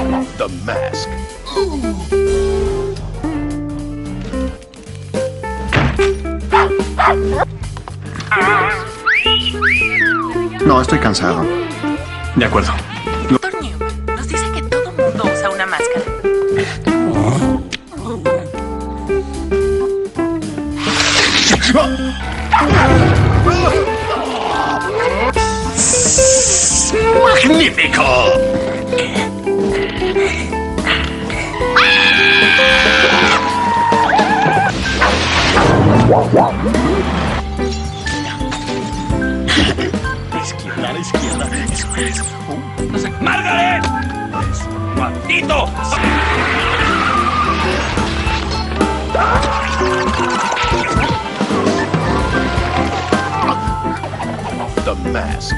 The Mask. No, estoy cansado. De acuerdo. Doctor Newman nos dice que todo mundo usa una máscara. ¡Magnífico! A la izquierda. Eso es. No sé. ¡Margaret! ¡Es un maldito! The Mask.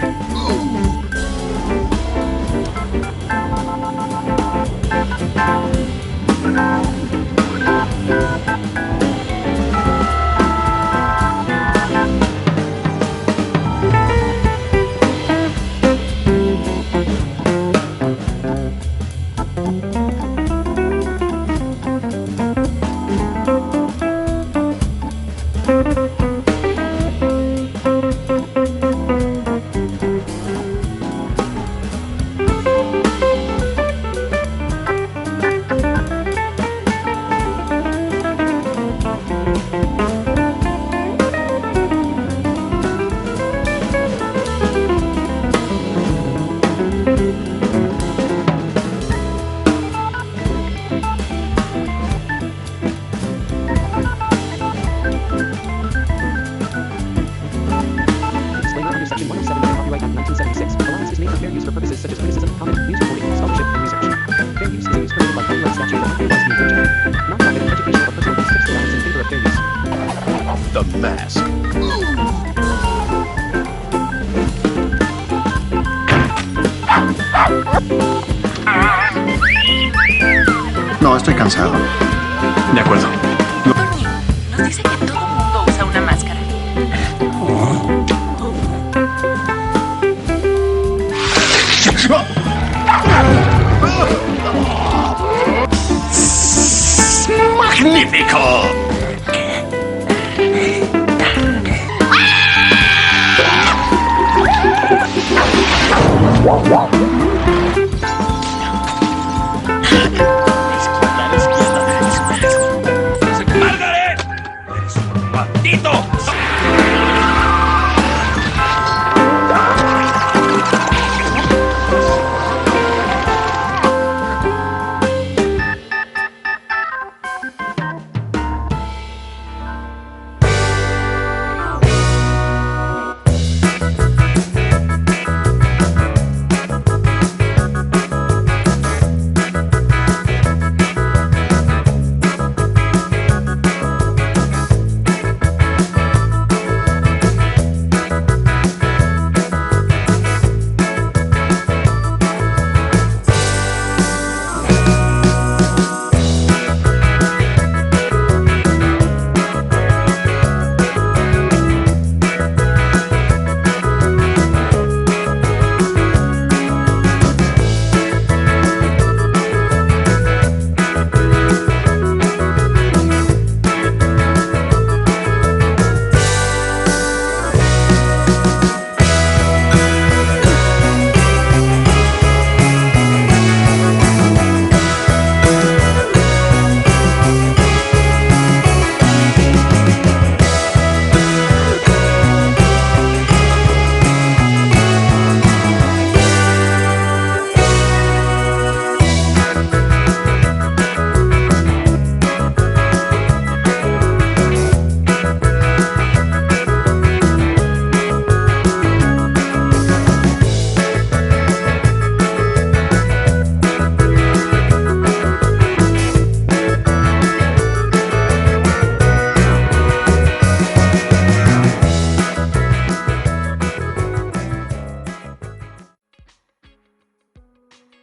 The Mask. No, estoy cansado. De acuerdo. Doctor Newman nos dice que todo mundo usa una máscara. ¡Magnífico! ¡Margaret! ¡Eres un maldito!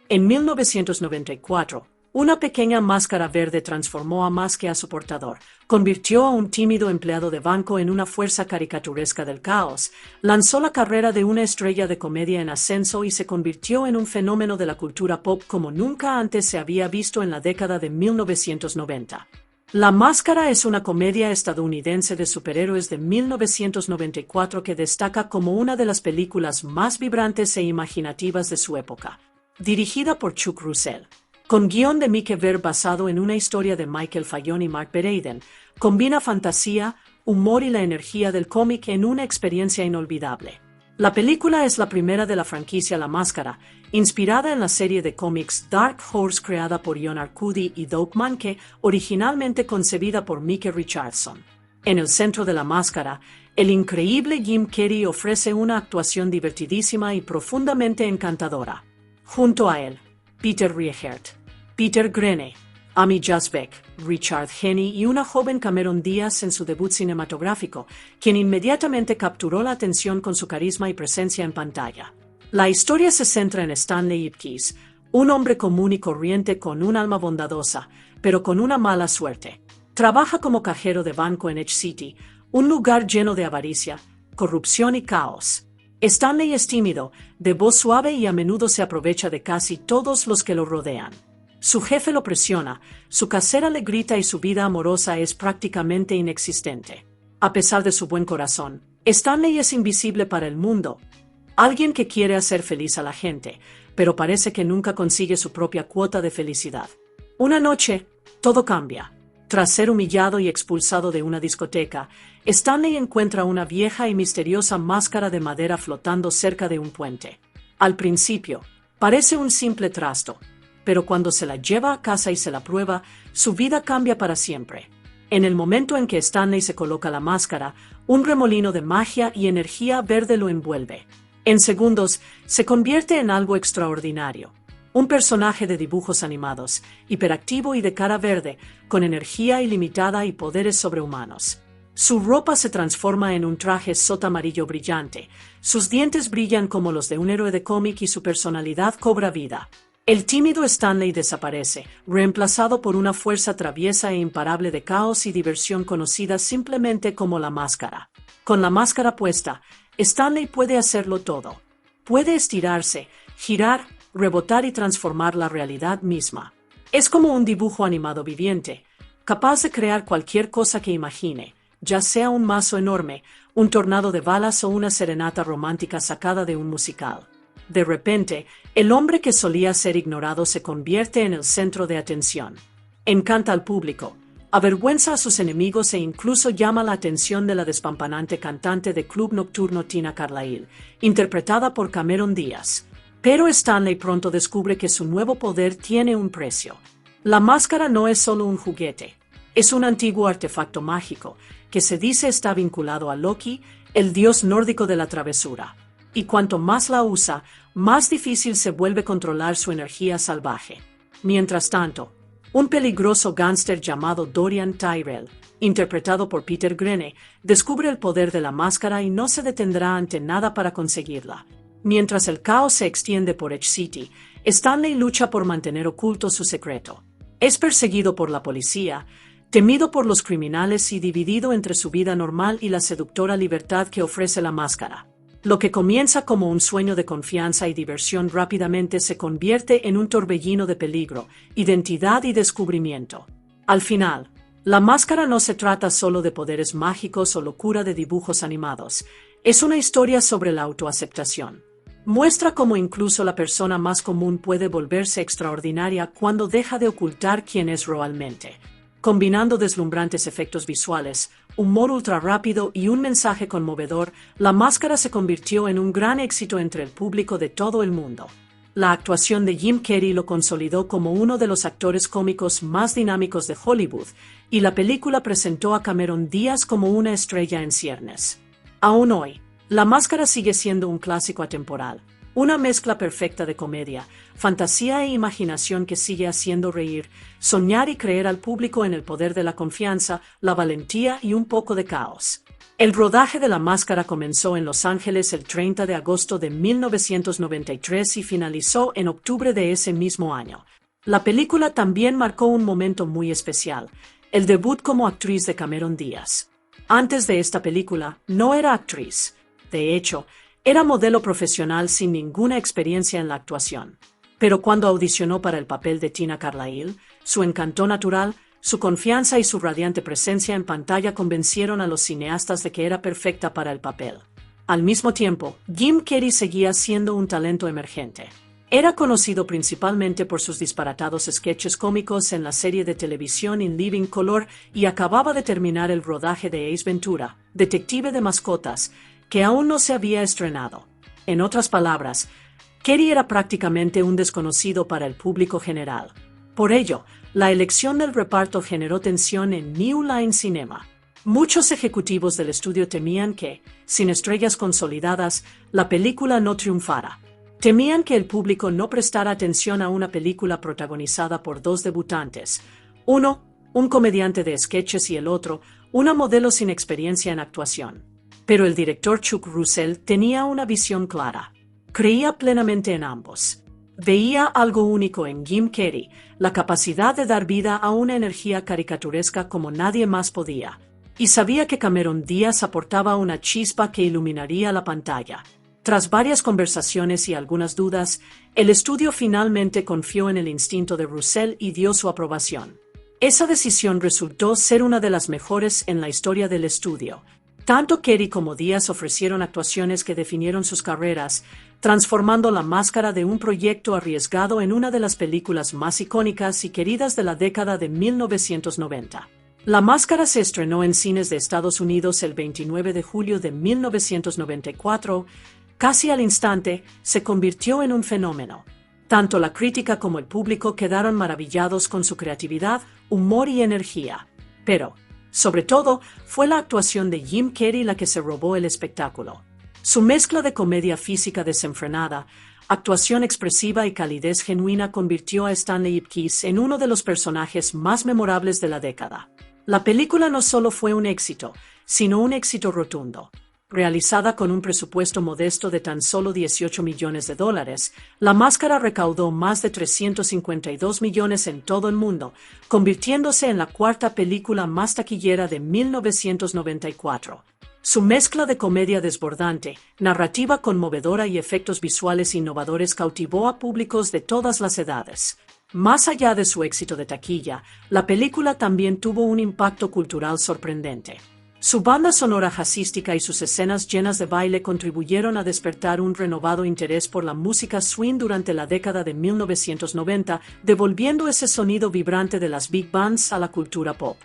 En 1994, Una pequeña máscara verde transformó a más que a su portador, convirtió a un tímido empleado de banco en una fuerza caricaturesca del caos, lanzó la carrera de una estrella de comedia en ascenso y se convirtió en un fenómeno de la cultura pop como nunca antes se había visto en la década de 1990. La Máscara es una comedia estadounidense de superhéroes de 1994 que destaca como una de las películas más vibrantes e imaginativas de su época. Dirigida por Chuck Russell, con guión de Mike Ver basado en una historia de Michael Fallon y Mark Bereiden, combina fantasía, humor y la energía del cómic en una experiencia inolvidable. La película es la primera de la franquicia La Máscara, inspirada en la serie de cómics Dark Horse creada por John Arcudi y Doug Mahnke, originalmente concebida por Mike Richardson. En el centro de La Máscara, el increíble Jim Carrey ofrece una actuación divertidísima y profundamente encantadora. Junto a él, Peter Riegert, Peter Grene, Amy Jasbeck, Richard Henney y una joven Cameron Diaz en su debut cinematográfico, quien inmediatamente capturó la atención con su carisma y presencia en pantalla. La historia se centra en Stanley Ipkiss, un hombre común y corriente con un alma bondadosa, pero con una mala suerte. Trabaja como cajero de banco en Edge City, un lugar lleno de avaricia, corrupción y caos. Stanley es tímido, de voz suave y a menudo se aprovecha de casi todos los que lo rodean. Su jefe lo presiona, su casera le grita y su vida amorosa es prácticamente inexistente. A pesar de su buen corazón, Stanley es invisible para el mundo. Alguien que quiere hacer feliz a la gente, pero parece que nunca consigue su propia cuota de felicidad. Una noche, todo cambia. Tras ser humillado y expulsado de una discoteca, Stanley encuentra una vieja y misteriosa máscara de madera flotando cerca de un puente. Al principio, parece un simple trasto, pero cuando se la lleva a casa y se la prueba, su vida cambia para siempre. En el momento en que Stanley se coloca la máscara, un remolino de magia y energía verde lo envuelve. En segundos, se convierte en algo extraordinario. Un personaje de dibujos animados, hiperactivo y de cara verde, con energía ilimitada y poderes sobrehumanos. Su ropa se transforma en un traje sota amarillo brillante, sus dientes brillan como los de un héroe de cómic y su personalidad cobra vida. El tímido Stanley desaparece, reemplazado por una fuerza traviesa e imparable de caos y diversión conocida simplemente como la Máscara. Con la máscara puesta, Stanley puede hacerlo todo. Puede estirarse, girar, rebotar y transformar la realidad misma. Es como un dibujo animado viviente, capaz de crear cualquier cosa que imagine, ya sea un mazo enorme, un tornado de balas o una serenata romántica sacada de un musical. De repente, el hombre que solía ser ignorado se convierte en el centro de atención. Encanta al público, avergüenza a sus enemigos e incluso llama la atención de la despampanante cantante de club nocturno Tina Carlisle, interpretada por Cameron Diaz. Pero Stanley pronto descubre que su nuevo poder tiene un precio. La máscara no es solo un juguete, es un antiguo artefacto mágico que se dice está vinculado a Loki, el dios nórdico de la travesura. Y cuanto más la usa, más difícil se vuelve controlar su energía salvaje. Mientras tanto, un peligroso gángster llamado Dorian Tyrell, interpretado por Peter Grene, descubre el poder de la máscara y no se detendrá ante nada para conseguirla. Mientras el caos se extiende por Edge City, Stanley lucha por mantener oculto su secreto. Es perseguido por la policía, temido por los criminales y dividido entre su vida normal y la seductora libertad que ofrece la máscara. Lo que comienza como un sueño de confianza y diversión rápidamente se convierte en un torbellino de peligro, identidad y descubrimiento. Al final, la máscara no se trata solo de poderes mágicos o locura de dibujos animados, es una historia sobre la autoaceptación. Muestra cómo incluso la persona más común puede volverse extraordinaria cuando deja de ocultar quién es realmente. Combinando deslumbrantes efectos visuales, humor ultra rápido y un mensaje conmovedor, La Máscara se convirtió en un gran éxito entre el público de todo el mundo. La actuación de Jim Carrey lo consolidó como uno de los actores cómicos más dinámicos de Hollywood, y la película presentó a Cameron Diaz como una estrella en ciernes. Aún hoy, La Máscara sigue siendo un clásico atemporal, una mezcla perfecta de comedia, fantasía e imaginación que sigue haciendo reír, soñar y creer al público en el poder de la confianza, la valentía y un poco de caos. El rodaje de La Máscara comenzó en Los Ángeles el 30 de agosto de 1993 y finalizó en octubre de ese mismo año. La película también marcó un momento muy especial, el debut como actriz de Cameron Díaz. Antes de esta película, no era actriz. De hecho, era modelo profesional sin ninguna experiencia en la actuación. Pero cuando audicionó para el papel de Tina Carlyle, su encanto natural, su confianza y su radiante presencia en pantalla convencieron a los cineastas de que era perfecta para el papel. Al mismo tiempo, Jim Carrey seguía siendo un talento emergente. Era conocido principalmente por sus disparatados sketches cómicos en la serie de televisión In Living Color y acababa de terminar el rodaje de Ace Ventura, Detective de Mascotas, que aún no se había estrenado. En otras palabras, Carrey era prácticamente un desconocido para el público general. Por ello, la elección del reparto generó tensión en New Line Cinema. Muchos ejecutivos del estudio temían que, sin estrellas consolidadas, la película no triunfara. Temían que el público no prestara atención a una película protagonizada por dos debutantes. Uno, un comediante de sketches y el otro, una modelo sin experiencia en actuación. Pero el director Chuck Russell tenía una visión clara. Creía plenamente en ambos. Veía algo único en Jim Carrey, la capacidad de dar vida a una energía caricaturesca como nadie más podía. Y sabía que Cameron Díaz aportaba una chispa que iluminaría la pantalla. Tras varias conversaciones y algunas dudas, el estudio finalmente confió en el instinto de Russell y dio su aprobación. Esa decisión resultó ser una de las mejores en la historia del estudio. Tanto Carrey como Díaz ofrecieron actuaciones que definieron sus carreras, transformando La Máscara de un proyecto arriesgado en una de las películas más icónicas y queridas de la década de 1990. La Máscara se estrenó en cines de Estados Unidos el 29 de julio de 1994. Casi al instante, se convirtió en un fenómeno. Tanto la crítica como el público quedaron maravillados con su creatividad, humor y energía. Pero, sobre todo, fue la actuación de Jim Carrey la que se robó el espectáculo. Su mezcla de comedia física desenfrenada, actuación expresiva y calidez genuina convirtió a Stanley Ipkiss en uno de los personajes más memorables de la década. La película no solo fue un éxito, sino un éxito rotundo. Realizada con un presupuesto modesto de tan solo $18 millones, La Máscara recaudó más de 352 millones en todo el mundo, convirtiéndose en la cuarta película más taquillera de 1994. Su mezcla de comedia desbordante, narrativa conmovedora y efectos visuales innovadores cautivó a públicos de todas las edades. Más allá de su éxito de taquilla, la película también tuvo un impacto cultural sorprendente. Su banda sonora jazzística y sus escenas llenas de baile contribuyeron a despertar un renovado interés por la música swing durante la década de 1990, devolviendo ese sonido vibrante de las big bands a la cultura pop.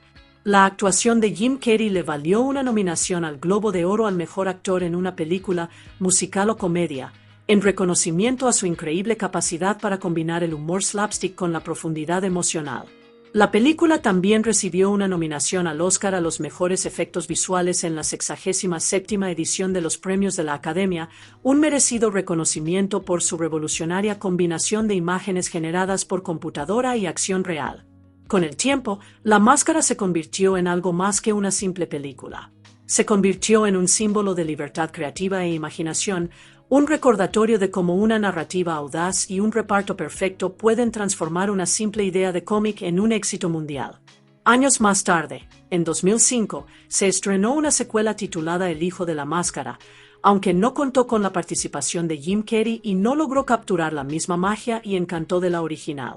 La actuación de Jim Carrey le valió una nominación al Globo de Oro al mejor actor en una película, musical o comedia, en reconocimiento a su increíble capacidad para combinar el humor slapstick con la profundidad emocional. La película también recibió una nominación al Oscar a los mejores efectos visuales en la 67ª edición de los Premios de la Academia, un merecido reconocimiento por su revolucionaria combinación de imágenes generadas por computadora y acción real. Con el tiempo, La Máscara se convirtió en algo más que una simple película. Se convirtió en un símbolo de libertad creativa e imaginación, un recordatorio de cómo una narrativa audaz y un reparto perfecto pueden transformar una simple idea de cómic en un éxito mundial. Años más tarde, en 2005, se estrenó una secuela titulada El Hijo de la Máscara, aunque no contó con la participación de Jim Carrey y no logró capturar la misma magia y encanto de la original.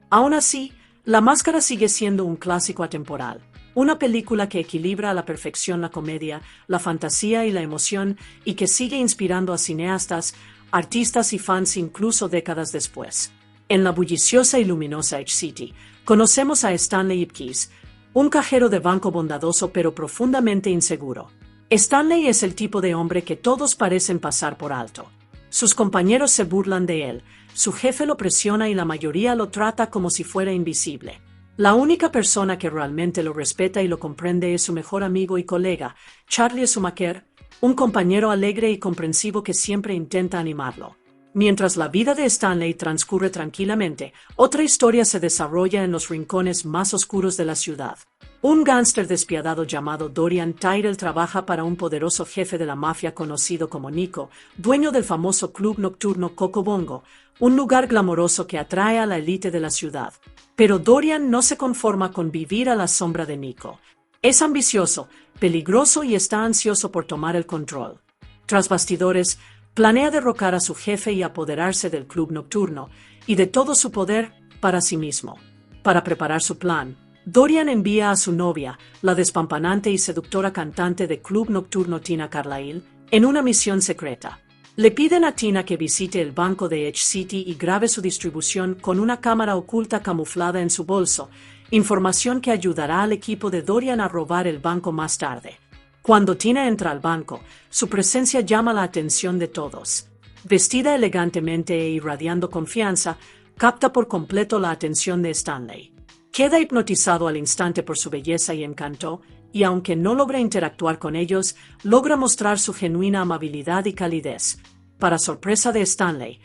Aún así, La Máscara sigue siendo un clásico atemporal. Una película que equilibra a la perfección la comedia, la fantasía y la emoción y que sigue inspirando a cineastas, artistas y fans incluso décadas después. En la bulliciosa y luminosa Edge City, conocemos a Stanley Ipkiss, un cajero de banco bondadoso pero profundamente inseguro. Stanley es el tipo de hombre que todos parecen pasar por alto. Sus compañeros se burlan de él, su jefe lo presiona y la mayoría lo trata como si fuera invisible. La única persona que realmente lo respeta y lo comprende es su mejor amigo y colega, Charlie Schumacher, un compañero alegre y comprensivo que siempre intenta animarlo. Mientras la vida de Stanley transcurre tranquilamente, otra historia se desarrolla en los rincones más oscuros de la ciudad. Un gángster despiadado llamado Dorian Tyrell trabaja para un poderoso jefe de la mafia conocido como Nico, dueño del famoso club nocturno Coco Bongo, un lugar glamoroso que atrae a la élite de la ciudad. Pero Dorian no se conforma con vivir a la sombra de Nico. Es ambicioso, peligroso y está ansioso por tomar el control. Tras bastidores, planea derrocar a su jefe y apoderarse del club nocturno, y de todo su poder para sí mismo. Para preparar su plan, Dorian envía a su novia, la despampanante y seductora cantante de club nocturno Tina Carlyle, en una misión secreta. Le piden a Tina que visite el banco de Edge City y grabe su distribución con una cámara oculta camuflada en su bolso, información que ayudará al equipo de Dorian a robar el banco más tarde. Cuando Tina entra al banco, su presencia llama la atención de todos. Vestida elegantemente e irradiando confianza, capta por completo la atención de Stanley. Queda hipnotizado al instante por su belleza y encanto, y aunque no logra interactuar con ellos, logra mostrar su genuina amabilidad y calidez. Para sorpresa de Stanley,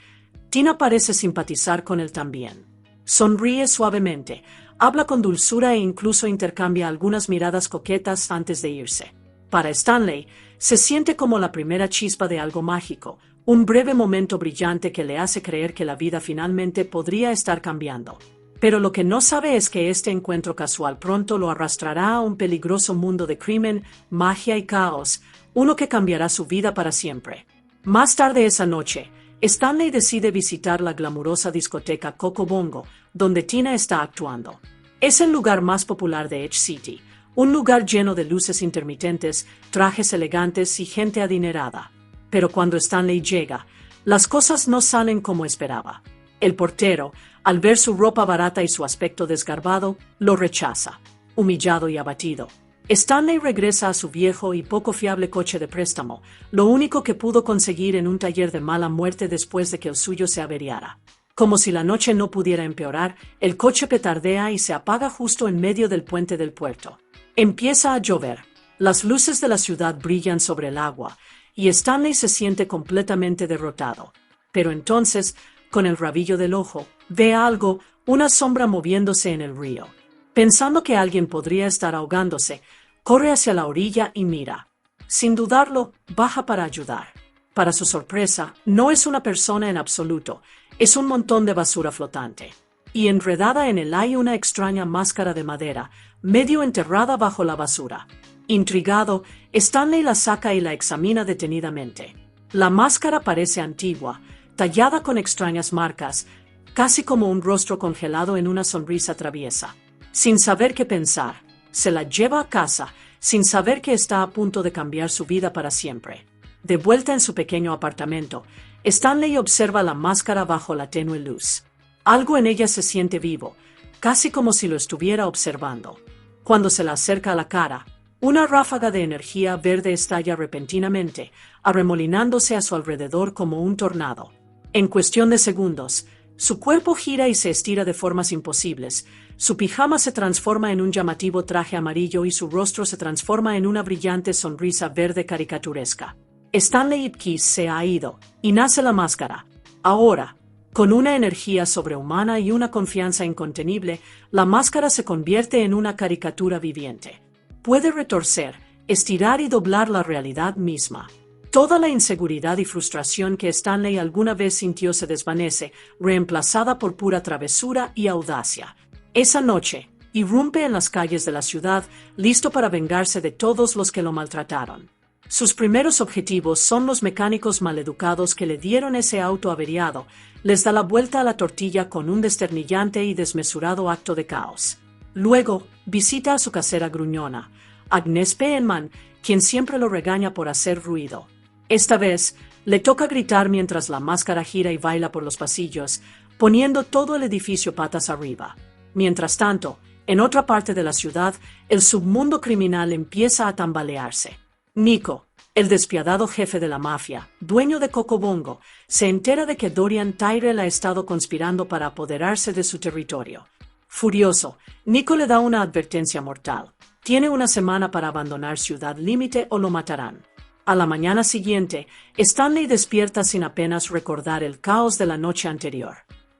Tina parece simpatizar con él también. Sonríe suavemente, habla con dulzura e incluso intercambia algunas miradas coquetas antes de irse. Para Stanley, se siente como la primera chispa de algo mágico, un breve momento brillante que le hace creer que la vida finalmente podría estar cambiando. Pero lo que no sabe es que este encuentro casual pronto lo arrastrará a un peligroso mundo de crimen, magia y caos, uno que cambiará su vida para siempre. Más tarde esa noche, Stanley decide visitar la glamurosa discoteca Coco Bongo, donde Tina está actuando. Es el lugar más popular de Edge City, un lugar lleno de luces intermitentes, trajes elegantes y gente adinerada. Pero cuando Stanley llega, las cosas no salen como esperaba. El portero, al ver su ropa barata y su aspecto desgarbado, lo rechaza. Humillado y abatido, Stanley regresa a su viejo y poco fiable coche de préstamo, lo único que pudo conseguir en un taller de mala muerte después de que el suyo se averiara. Como si la noche no pudiera empeorar, el coche petardea y se apaga justo en medio del puente del puerto. Empieza a llover. Las luces de la ciudad brillan sobre el agua, y Stanley se siente completamente derrotado. Pero entonces, con el rabillo del ojo, ve algo, una sombra moviéndose en el río. Pensando que alguien podría estar ahogándose, corre hacia la orilla y mira. Sin dudarlo, baja para ayudar. Para su sorpresa, no es una persona en absoluto, es un montón de basura flotante. Y enredada en él hay una extraña máscara de madera, medio enterrada bajo la basura. Intrigado, Stanley la saca y la examina detenidamente. La máscara parece antigua, tallada con extrañas marcas, casi como un rostro congelado en una sonrisa traviesa. Sin saber qué pensar, se la lleva a casa, sin saber que está a punto de cambiar su vida para siempre. De vuelta en su pequeño apartamento, Stanley observa la máscara bajo la tenue luz. Algo en ella se siente vivo, casi como si lo estuviera observando. Cuando se la acerca a la cara, una ráfaga de energía verde estalla repentinamente, arremolinándose a su alrededor como un tornado. En cuestión de segundos, su cuerpo gira y se estira de formas imposibles, su pijama se transforma en un llamativo traje amarillo y su rostro se transforma en una brillante sonrisa verde caricaturesca. Stanley Ipkiss se ha ido, y nace la máscara. Ahora, con una energía sobrehumana y una confianza incontenible, la máscara se convierte en una caricatura viviente. Puede retorcer, estirar y doblar la realidad misma. Toda la inseguridad y frustración que Stanley alguna vez sintió se desvanece, reemplazada por pura travesura y audacia. Esa noche, irrumpe en las calles de la ciudad, listo para vengarse de todos los que lo maltrataron. Sus primeros objetivos son los mecánicos maleducados que le dieron ese auto averiado, les da la vuelta a la tortilla con un desternillante y desmesurado acto de caos. Luego, visita a su casera gruñona, Agnes Penman, quien siempre lo regaña por hacer ruido. Esta vez, le toca gritar mientras la máscara gira y baila por los pasillos, poniendo todo el edificio patas arriba. Mientras tanto, en otra parte de la ciudad, el submundo criminal empieza a tambalearse. Nico, el despiadado jefe de la mafia, dueño de Coco Bongo, se entera de que Dorian Tyrell ha estado conspirando para apoderarse de su territorio. Furioso, Nico le da una advertencia mortal. Tiene una semana para abandonar Ciudad Límite o lo matarán. A la mañana siguiente, Stanley despierta sin apenas recordar el caos de la noche anterior.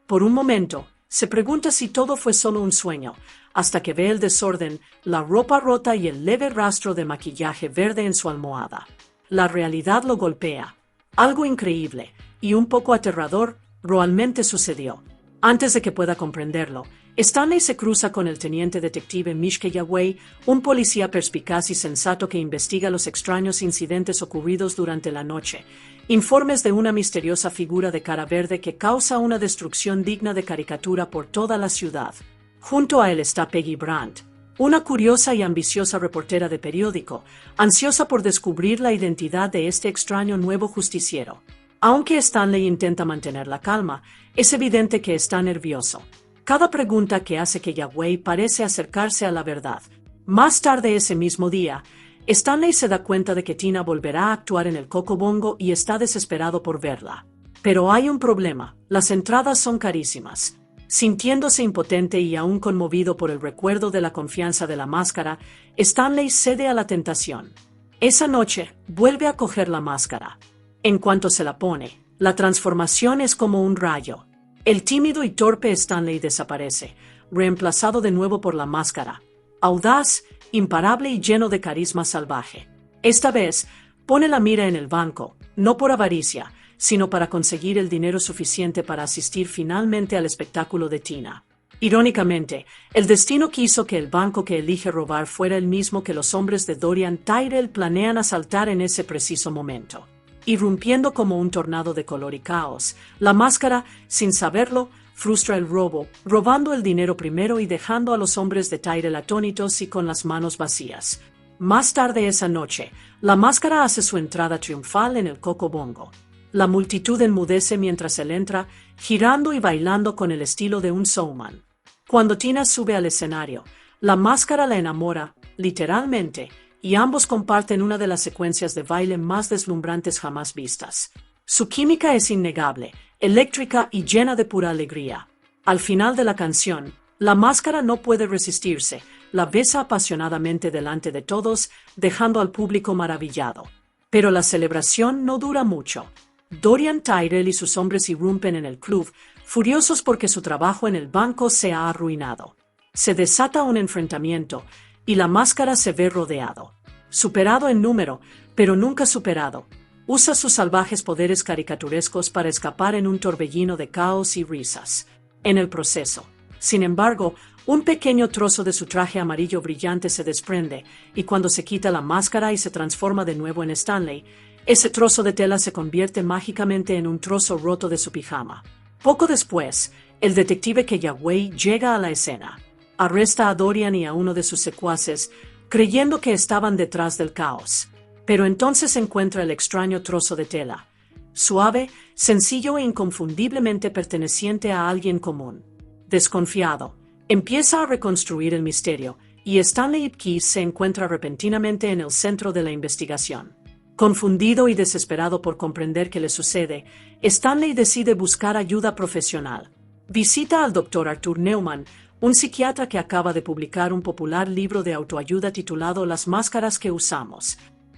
Por un momento, se pregunta si todo fue solo un sueño, hasta que ve el desorden, la ropa rota y el leve rastro de maquillaje verde en su almohada. La realidad lo golpea. Algo increíble y un poco aterrador realmente sucedió. Antes de que pueda comprenderlo, Stanley se cruza con el teniente detective Mishke Yagüey, un policía perspicaz y sensato que investiga los extraños incidentes ocurridos durante la noche. Informes de una misteriosa figura de cara verde que causa una destrucción digna de caricatura por toda la ciudad. Junto a él está Peggy Brandt, una curiosa y ambiciosa reportera de periódico, ansiosa por descubrir la identidad de este extraño nuevo justiciero. Aunque Stanley intenta mantener la calma, es evidente que está nervioso. Cada pregunta que hace que Yagüey parece acercarse a la verdad. Más tarde ese mismo día, Stanley se da cuenta de que Tina volverá a actuar en el Coco Bongo y está desesperado por verla. Pero hay un problema, las entradas son carísimas. Sintiéndose impotente y aún conmovido por el recuerdo de la confianza de la máscara, Stanley cede a la tentación. Esa noche, vuelve a coger la máscara. En cuanto se la pone, la transformación es como un rayo. El tímido y torpe Stanley desaparece, reemplazado de nuevo por la máscara. Audaz, imparable y lleno de carisma salvaje. Esta vez, pone la mira en el banco, no por avaricia, sino para conseguir el dinero suficiente para asistir finalmente al espectáculo de Tina. Irónicamente, el destino quiso que el banco que elige robar fuera el mismo que los hombres de Dorian Tyrell planean asaltar en ese preciso momento. Irrumpiendo como un tornado de color y caos, la máscara, sin saberlo, frustra el robo, robando el dinero primero y dejando a los hombres de Tyrell atónitos y con las manos vacías. Más tarde esa noche, la máscara hace su entrada triunfal en el Coco Bongo. La multitud enmudece mientras él entra, girando y bailando con el estilo de un showman. Cuando Tina sube al escenario, la máscara la enamora, literalmente, y ambos comparten una de las secuencias de baile más deslumbrantes jamás vistas. Su química es innegable, eléctrica y llena de pura alegría. Al final de la canción, la máscara no puede resistirse, la besa apasionadamente delante de todos, dejando al público maravillado. Pero la celebración no dura mucho. Dorian Tyrell y sus hombres irrumpen en el club, furiosos porque su trabajo en el banco se ha arruinado. Se desata un enfrentamiento, y la máscara se ve rodeado. Superado en número, pero nunca superado, usa sus salvajes poderes caricaturescos para escapar en un torbellino de caos y risas. En el proceso, sin embargo, un pequeño trozo de su traje amarillo brillante se desprende, y cuando se quita la máscara y se transforma de nuevo en Stanley, ese trozo de tela se convierte mágicamente en un trozo roto de su pijama. Poco después, el detective Yagüey llega a la escena. Arresta a Dorian y a uno de sus secuaces, creyendo que estaban detrás del caos. Pero entonces encuentra el extraño trozo de tela. Suave, sencillo e inconfundiblemente perteneciente a alguien común. Desconfiado, empieza a reconstruir el misterio, y Stanley Ipkiss se encuentra repentinamente en el centro de la investigación. Confundido y desesperado por comprender qué le sucede, Stanley decide buscar ayuda profesional. Visita al Dr. Arthur Neumann, un psiquiatra que acaba de publicar un popular libro de autoayuda titulado Las máscaras que usamos.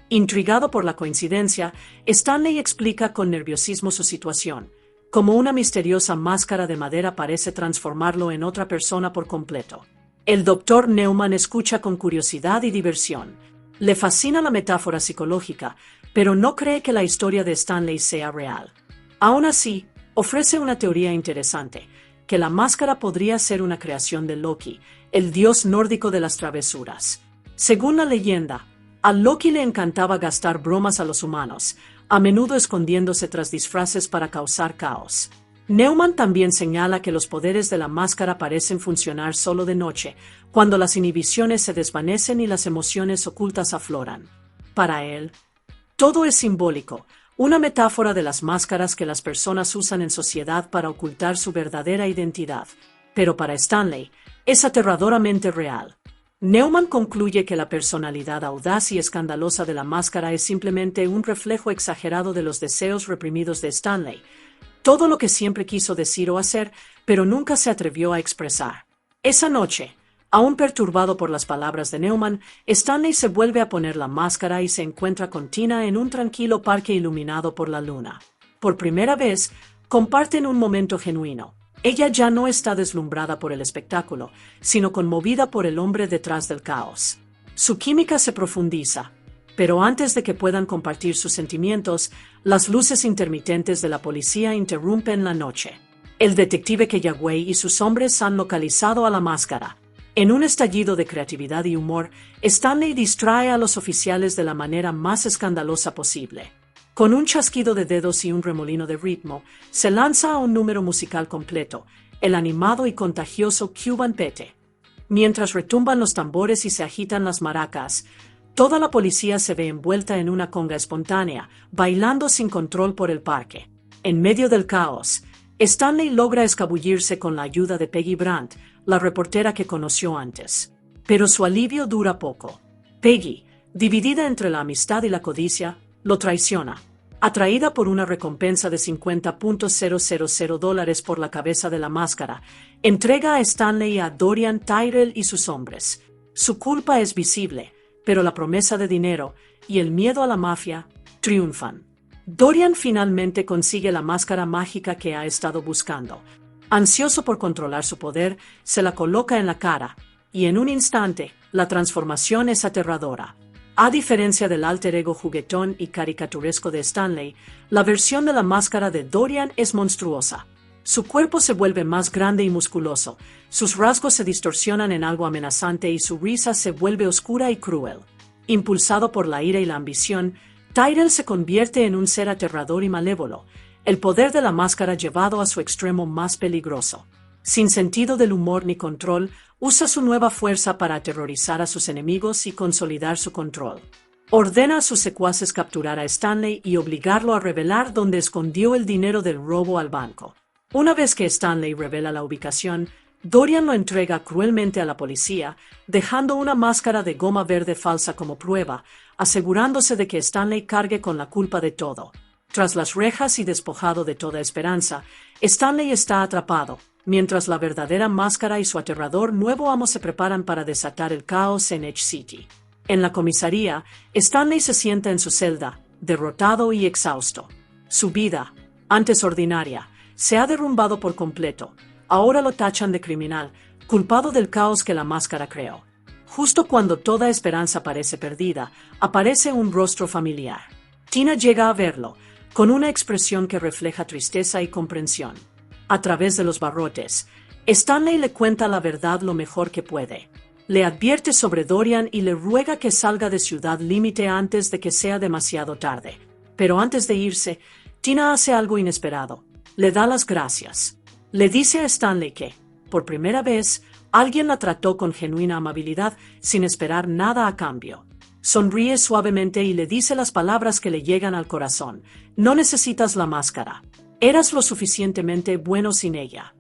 Intrigado por la coincidencia, Stanley explica con nerviosismo su situación, como una misteriosa máscara de madera parece transformarlo en otra persona por completo. El Dr. Neumann escucha con curiosidad y diversión. Le fascina la metáfora psicológica, pero no cree que la historia de Stanley sea real. Aún así, ofrece una teoría interesante, que la máscara podría ser una creación de Loki, el dios nórdico de las travesuras. Según la leyenda, a Loki le encantaba gastar bromas a los humanos, a menudo escondiéndose tras disfraces para causar caos. Neumann también señala que los poderes de la máscara parecen funcionar solo de noche, cuando las inhibiciones se desvanecen y las emociones ocultas afloran. Para él, todo es simbólico, una metáfora de las máscaras que las personas usan en sociedad para ocultar su verdadera identidad. Pero para Stanley, es aterradoramente real. Neumann concluye que la personalidad audaz y escandalosa de la máscara es simplemente un reflejo exagerado de los deseos reprimidos de Stanley, todo lo que siempre quiso decir o hacer, pero nunca se atrevió a expresar. Esa noche, aún perturbado por las palabras de Neumann, Stanley se vuelve a poner la máscara y se encuentra con Tina en un tranquilo parque iluminado por la luna. Por primera vez, comparten un momento genuino. Ella ya no está deslumbrada por el espectáculo, sino conmovida por el hombre detrás del caos. Su química se profundiza. Pero antes de que puedan compartir sus sentimientos, las luces intermitentes de la policía interrumpen la noche. El detective Kellaway y sus hombres han localizado a la máscara. En un estallido de creatividad y humor, Stanley distrae a los oficiales de la manera más escandalosa posible. Con un chasquido de dedos y un remolino de ritmo, se lanza a un número musical completo, el animado y contagioso Cuban Pete. Mientras retumban los tambores y se agitan las maracas, toda la policía se ve envuelta en una conga espontánea, bailando sin control por el parque. En medio del caos, Stanley logra escabullirse con la ayuda de Peggy Brandt, la reportera que conoció antes. Pero su alivio dura poco. Peggy, dividida entre la amistad y la codicia, lo traiciona. Atraída por una recompensa de $50,000 por la cabeza de la máscara, entrega a Stanley a Dorian, Tyrell y sus hombres. Su culpa es visible, pero la promesa de dinero y el miedo a la mafia triunfan. Dorian finalmente consigue la máscara mágica que ha estado buscando. Ansioso por controlar su poder, se la coloca en la cara, y en un instante, la transformación es aterradora. A diferencia del alter ego juguetón y caricaturesco de Stanley, la versión de la máscara de Dorian es monstruosa. Su cuerpo se vuelve más grande y musculoso, sus rasgos se distorsionan en algo amenazante y su risa se vuelve oscura y cruel. Impulsado por la ira y la ambición, Tyrell se convierte en un ser aterrador y malévolo, el poder de la máscara llevado a su extremo más peligroso. Sin sentido del humor ni control, usa su nueva fuerza para aterrorizar a sus enemigos y consolidar su control. Ordena a sus secuaces capturar a Stanley y obligarlo a revelar dónde escondió el dinero del robo al banco. Una vez que Stanley revela la ubicación, Dorian lo entrega cruelmente a la policía, dejando una máscara de goma verde falsa como prueba, asegurándose de que Stanley cargue con la culpa de todo. Tras las rejas y despojado de toda esperanza, Stanley está atrapado, mientras la verdadera máscara y su aterrador nuevo amo se preparan para desatar el caos en Edge City. En la comisaría, Stanley se sienta en su celda, derrotado y exhausto. Su vida, antes ordinaria, se ha derrumbado por completo. Ahora lo tachan de criminal, culpado del caos que la máscara creó. Justo cuando toda esperanza parece perdida, aparece un rostro familiar. Tina llega a verlo, con una expresión que refleja tristeza y comprensión. A través de los barrotes, Stanley le cuenta la verdad lo mejor que puede. Le advierte sobre Dorian y le ruega que salga de Ciudad Límite antes de que sea demasiado tarde. Pero antes de irse, Tina hace algo inesperado. Le da las gracias. Le dice a Stanley que, por primera vez, alguien la trató con genuina amabilidad sin esperar nada a cambio. Sonríe suavemente y le dice las palabras que le llegan al corazón. No necesitas la máscara. Eras lo suficientemente bueno sin ella.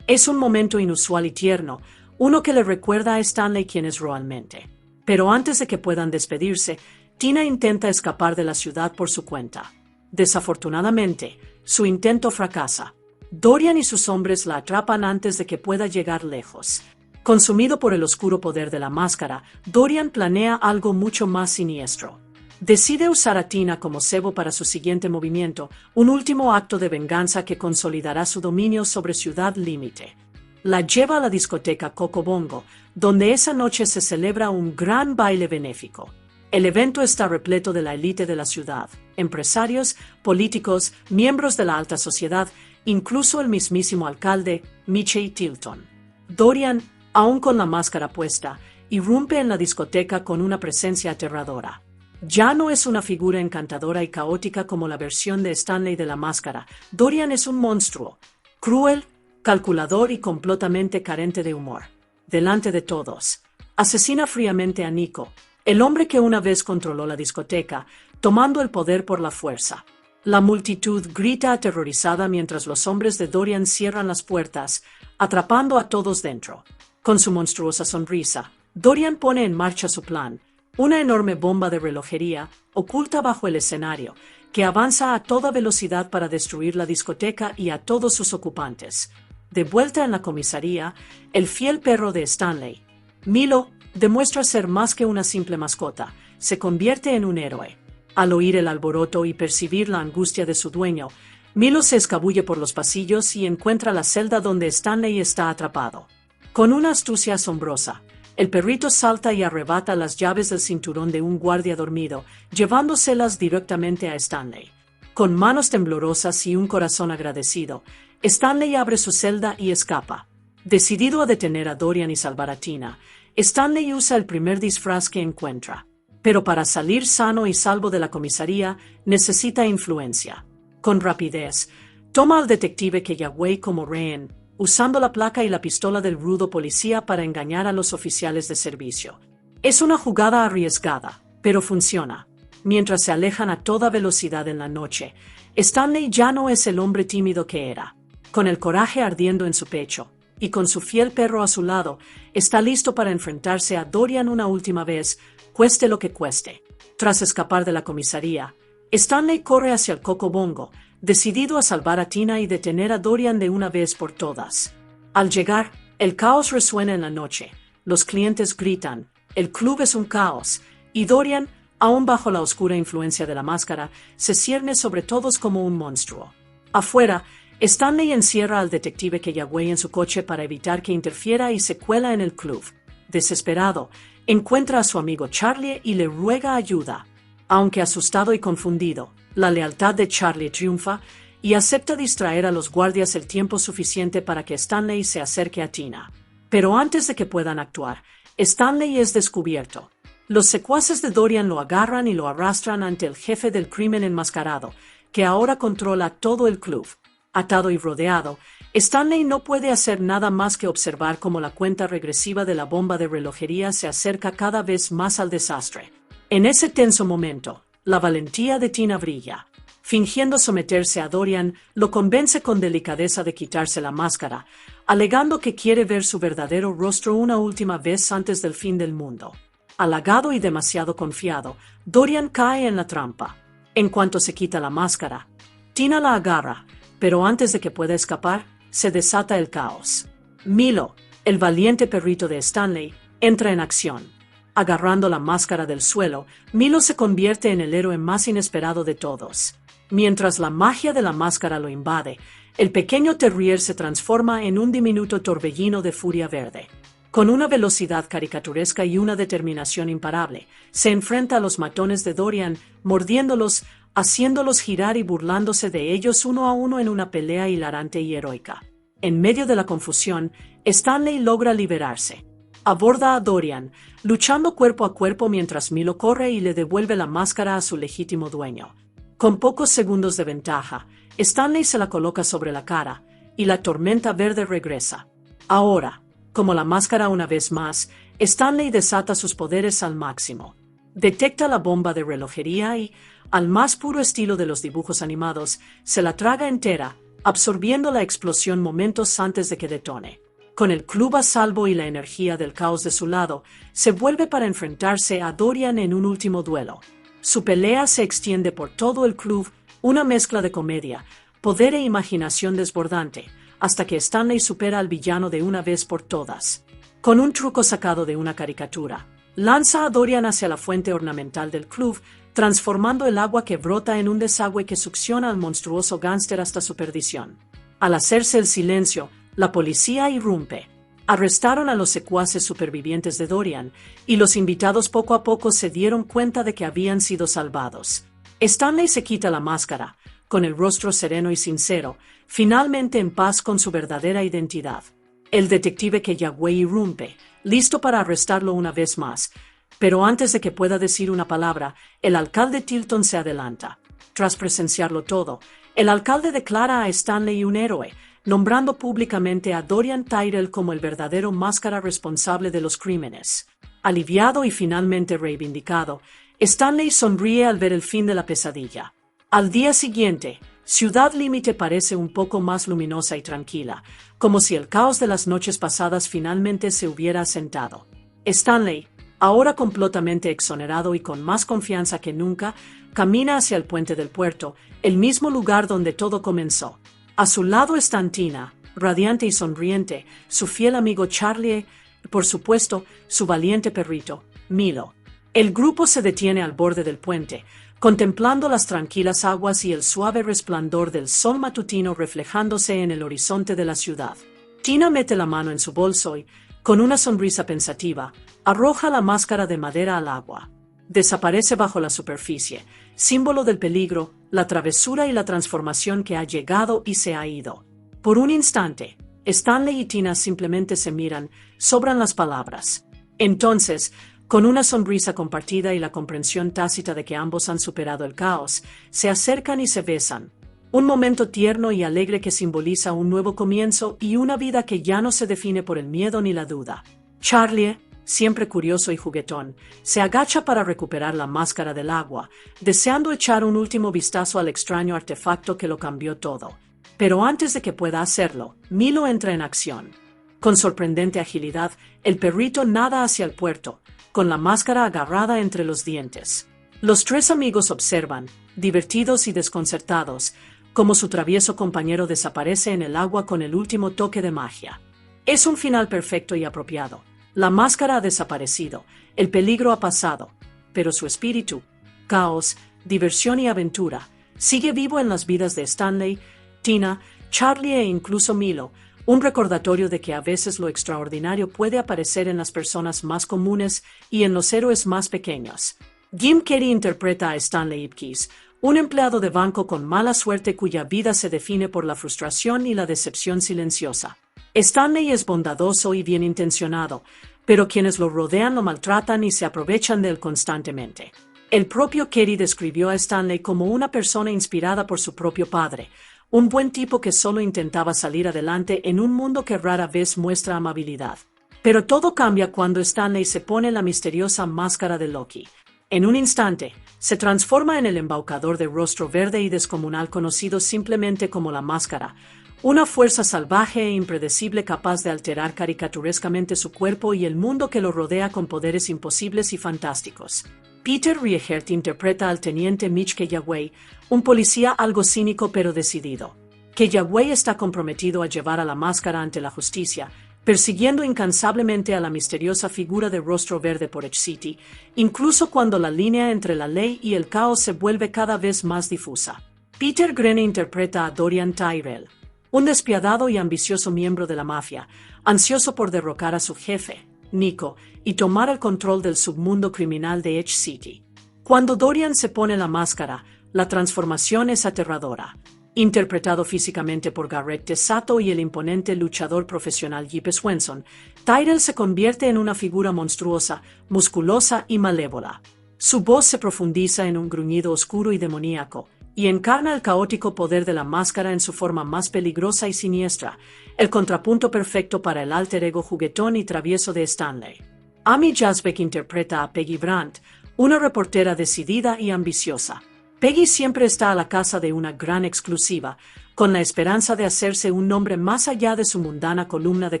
Es un momento inusual y tierno, uno que le recuerda a Stanley quién es realmente. Pero antes de que puedan despedirse, Tina intenta escapar de la ciudad por su cuenta. Desafortunadamente, su intento fracasa. Dorian y sus hombres la atrapan antes de que pueda llegar lejos. Consumido por el oscuro poder de la máscara, Dorian planea algo mucho más siniestro. Decide usar a Tina como cebo para su siguiente movimiento, un último acto de venganza que consolidará su dominio sobre Ciudad Límite. La lleva a la discoteca Coco Bongo, donde esa noche se celebra un gran baile benéfico. El evento está repleto de la élite de la ciudad, empresarios, políticos, miembros de la alta sociedad, incluso el mismísimo alcalde, Michie Tilton. Dorian, aún con la máscara puesta, irrumpe en la discoteca con una presencia aterradora. Ya no es una figura encantadora y caótica como la versión de Stanley de la máscara. Dorian es un monstruo, cruel, calculador y completamente carente de humor. Delante de todos, asesina fríamente a Nico, el hombre que una vez controló la discoteca, tomando el poder por la fuerza. La multitud grita aterrorizada mientras los hombres de Dorian cierran las puertas, atrapando a todos dentro. Con su monstruosa sonrisa, Dorian pone en marcha su plan, una enorme bomba de relojería oculta bajo el escenario, que avanza a toda velocidad para destruir la discoteca y a todos sus ocupantes. De vuelta en la comisaría, el fiel perro de Stanley, Milo, demuestra ser más que una simple mascota, se convierte en un héroe. Al oír el alboroto y percibir la angustia de su dueño, Milo se escabulle por los pasillos y encuentra la celda donde Stanley está atrapado. Con una astucia asombrosa, El perrito salta y arrebata las llaves del cinturón de un guardia dormido, llevándoselas directamente a Stanley. Con manos temblorosas y un corazón agradecido, Stanley abre su celda y escapa. Decidido a detener a Dorian y salvar a Tina, Stanley usa el primer disfraz que encuentra. Pero para salir sano y salvo de la comisaría, necesita influencia. Con rapidez, toma al detective Kellaway como rehén, usando la placa y la pistola del rudo policía para engañar a los oficiales de servicio. Es una jugada arriesgada, pero funciona. Mientras se alejan a toda velocidad en la noche, Stanley ya no es el hombre tímido que era. Con el coraje ardiendo en su pecho, y con su fiel perro a su lado, está listo para enfrentarse a Dorian una última vez, cueste lo que cueste. Tras escapar de la comisaría, Stanley corre hacia el Coco Bongo, decidido a salvar a Tina y detener a Dorian de una vez por todas. Al llegar, el caos resuena en la noche, los clientes gritan, el club es un caos, y Dorian, aún bajo la oscura influencia de la máscara, se cierne sobre todos como un monstruo. Afuera, Stanley encierra al detective Kellaway en su coche para evitar que interfiera y se cuela en el club. Desesperado, encuentra a su amigo Charlie y le ruega ayuda. Aunque asustado y confundido, la lealtad de Charlie triunfa y acepta distraer a los guardias el tiempo suficiente para que Stanley se acerque a Tina. Pero antes de que puedan actuar, Stanley es descubierto. Los secuaces de Dorian lo agarran y lo arrastran ante el jefe del crimen enmascarado, que ahora controla todo el club. Atado y rodeado, Stanley no puede hacer nada más que observar cómo la cuenta regresiva de la bomba de relojería se acerca cada vez más al desastre. En ese tenso momento, la valentía de Tina brilla. Fingiendo someterse a Dorian, lo convence con delicadeza de quitarse la máscara, alegando que quiere ver su verdadero rostro una última vez antes del fin del mundo. Halagado y demasiado confiado, Dorian cae en la trampa. En cuanto se quita la máscara, Tina la agarra, pero antes de que pueda escapar, se desata el caos. Milo, el valiente perrito de Stanley, entra en acción. Agarrando la máscara del suelo, Milo se convierte en el héroe más inesperado de todos. Mientras la magia de la máscara lo invade, el pequeño terrier se transforma en un diminuto torbellino de furia verde. Con una velocidad caricaturesca y una determinación imparable, se enfrenta a los matones de Dorian, mordiéndolos, haciéndolos girar y burlándose de ellos uno a uno en una pelea hilarante y heroica. En medio de la confusión, Stanley logra liberarse. Aborda a Dorian, luchando cuerpo a cuerpo mientras Milo corre y le devuelve la máscara a su legítimo dueño. Con pocos segundos de ventaja, Stanley se la coloca sobre la cara, y la tormenta verde regresa. Ahora, como la máscara una vez más, Stanley desata sus poderes al máximo. Detecta la bomba de relojería y, al más puro estilo de los dibujos animados, se la traga entera, absorbiendo la explosión momentos antes de que detone. Con el club a salvo y la energía del caos de su lado, se vuelve para enfrentarse a Dorian en un último duelo. Su pelea se extiende por todo el club, una mezcla de comedia, poder e imaginación desbordante, hasta que Stanley supera al villano de una vez por todas. Con un truco sacado de una caricatura, lanza a Dorian hacia la fuente ornamental del club, transformando el agua que brota en un desagüe que succiona al monstruoso gánster hasta su perdición. Al hacerse el silencio, la policía irrumpe. Arrestaron a los secuaces supervivientes de Dorian, y los invitados poco a poco se dieron cuenta de que habían sido salvados. Stanley se quita la máscara, con el rostro sereno y sincero, finalmente en paz con su verdadera identidad. El detective Kellaway irrumpe, listo para arrestarlo una vez más, pero antes de que pueda decir una palabra, el alcalde Tilton se adelanta. Tras presenciarlo todo, el alcalde declara a Stanley un héroe, nombrando públicamente a Dorian Tyrell como el verdadero máscara responsable de los crímenes. Aliviado y finalmente reivindicado, Stanley sonríe al ver el fin de la pesadilla. Al día siguiente, Ciudad Límite parece un poco más luminosa y tranquila, como si el caos de las noches pasadas finalmente se hubiera asentado. Stanley, ahora completamente exonerado y con más confianza que nunca, camina hacia el puente del puerto, el mismo lugar donde todo comenzó. A su lado está Tina, radiante y sonriente, su fiel amigo Charlie y, por supuesto, su valiente perrito, Milo. El grupo se detiene al borde del puente, contemplando las tranquilas aguas y el suave resplandor del sol matutino reflejándose en el horizonte de la ciudad. Tina mete la mano en su bolso y, Con una sonrisa pensativa, arroja la máscara de madera al agua. Desaparece bajo la superficie, símbolo del peligro, la travesura y la transformación que ha llegado y se ha ido. Por un instante, Stanley y Tina simplemente se miran, sobran las palabras. Entonces, con una sonrisa compartida y la comprensión tácita de que ambos han superado el caos, se acercan y se besan. Un momento tierno y alegre que simboliza un nuevo comienzo y una vida que ya no se define por el miedo ni la duda. Charlie, siempre curioso y juguetón, se agacha para recuperar la máscara del agua, deseando echar un último vistazo al extraño artefacto que lo cambió todo. Pero antes de que pueda hacerlo, Milo entra en acción. Con sorprendente agilidad, el perrito nada hacia el puerto, con la máscara agarrada entre los dientes. Los tres amigos observan, divertidos y desconcertados, cómo su travieso compañero desaparece en el agua con el último toque de magia. Es un final perfecto y apropiado. La máscara ha desaparecido, el peligro ha pasado, pero su espíritu, caos, diversión y aventura, sigue vivo en las vidas de Stanley, Tina, Charlie e incluso Milo, un recordatorio de que a veces lo extraordinario puede aparecer en las personas más comunes y en los héroes más pequeños. Jim Carrey interpreta a Stanley Ipkiss, un empleado de banco con mala suerte cuya vida se define por la frustración y la decepción silenciosa. Stanley es bondadoso y bien intencionado, pero quienes lo rodean lo maltratan y se aprovechan de él constantemente. El propio Carrey describió a Stanley como una persona inspirada por su propio padre, un buen tipo que solo intentaba salir adelante en un mundo que rara vez muestra amabilidad. Pero todo cambia cuando Stanley se pone la misteriosa máscara de Loki. En un instante, se transforma en el embaucador de rostro verde y descomunal conocido simplemente como la Máscara, una fuerza salvaje e impredecible capaz de alterar caricaturescamente su cuerpo y el mundo que lo rodea con poderes imposibles y fantásticos. Peter Riegert interpreta al teniente Mitch Kellaway, un policía algo cínico pero decidido. Kellaway está comprometido a llevar a la Máscara ante la justicia, persiguiendo incansablemente a la misteriosa figura de rostro verde por Edge City, incluso cuando la línea entre la ley y el caos se vuelve cada vez más difusa. Peter Greene interpreta a Dorian Tyrell, un despiadado y ambicioso miembro de la mafia, ansioso por derrocar a su jefe, Nico, y tomar el control del submundo criminal de Edge City. Cuando Dorian se pone la máscara, la transformación es aterradora. Interpretado físicamente por Garrett Tesato y el imponente luchador profesional Jeep Swenson, Tyrell se convierte en una figura monstruosa, musculosa y malévola. Su voz se profundiza en un gruñido oscuro y demoníaco, y encarna el caótico poder de la máscara en su forma más peligrosa y siniestra, el contrapunto perfecto para el alter ego juguetón y travieso de Stanley. Amy Jasbeck interpreta a Peggy Brandt, una reportera decidida y ambiciosa. Peggy siempre está a la caza de una gran exclusiva, con la esperanza de hacerse un nombre más allá de su mundana columna de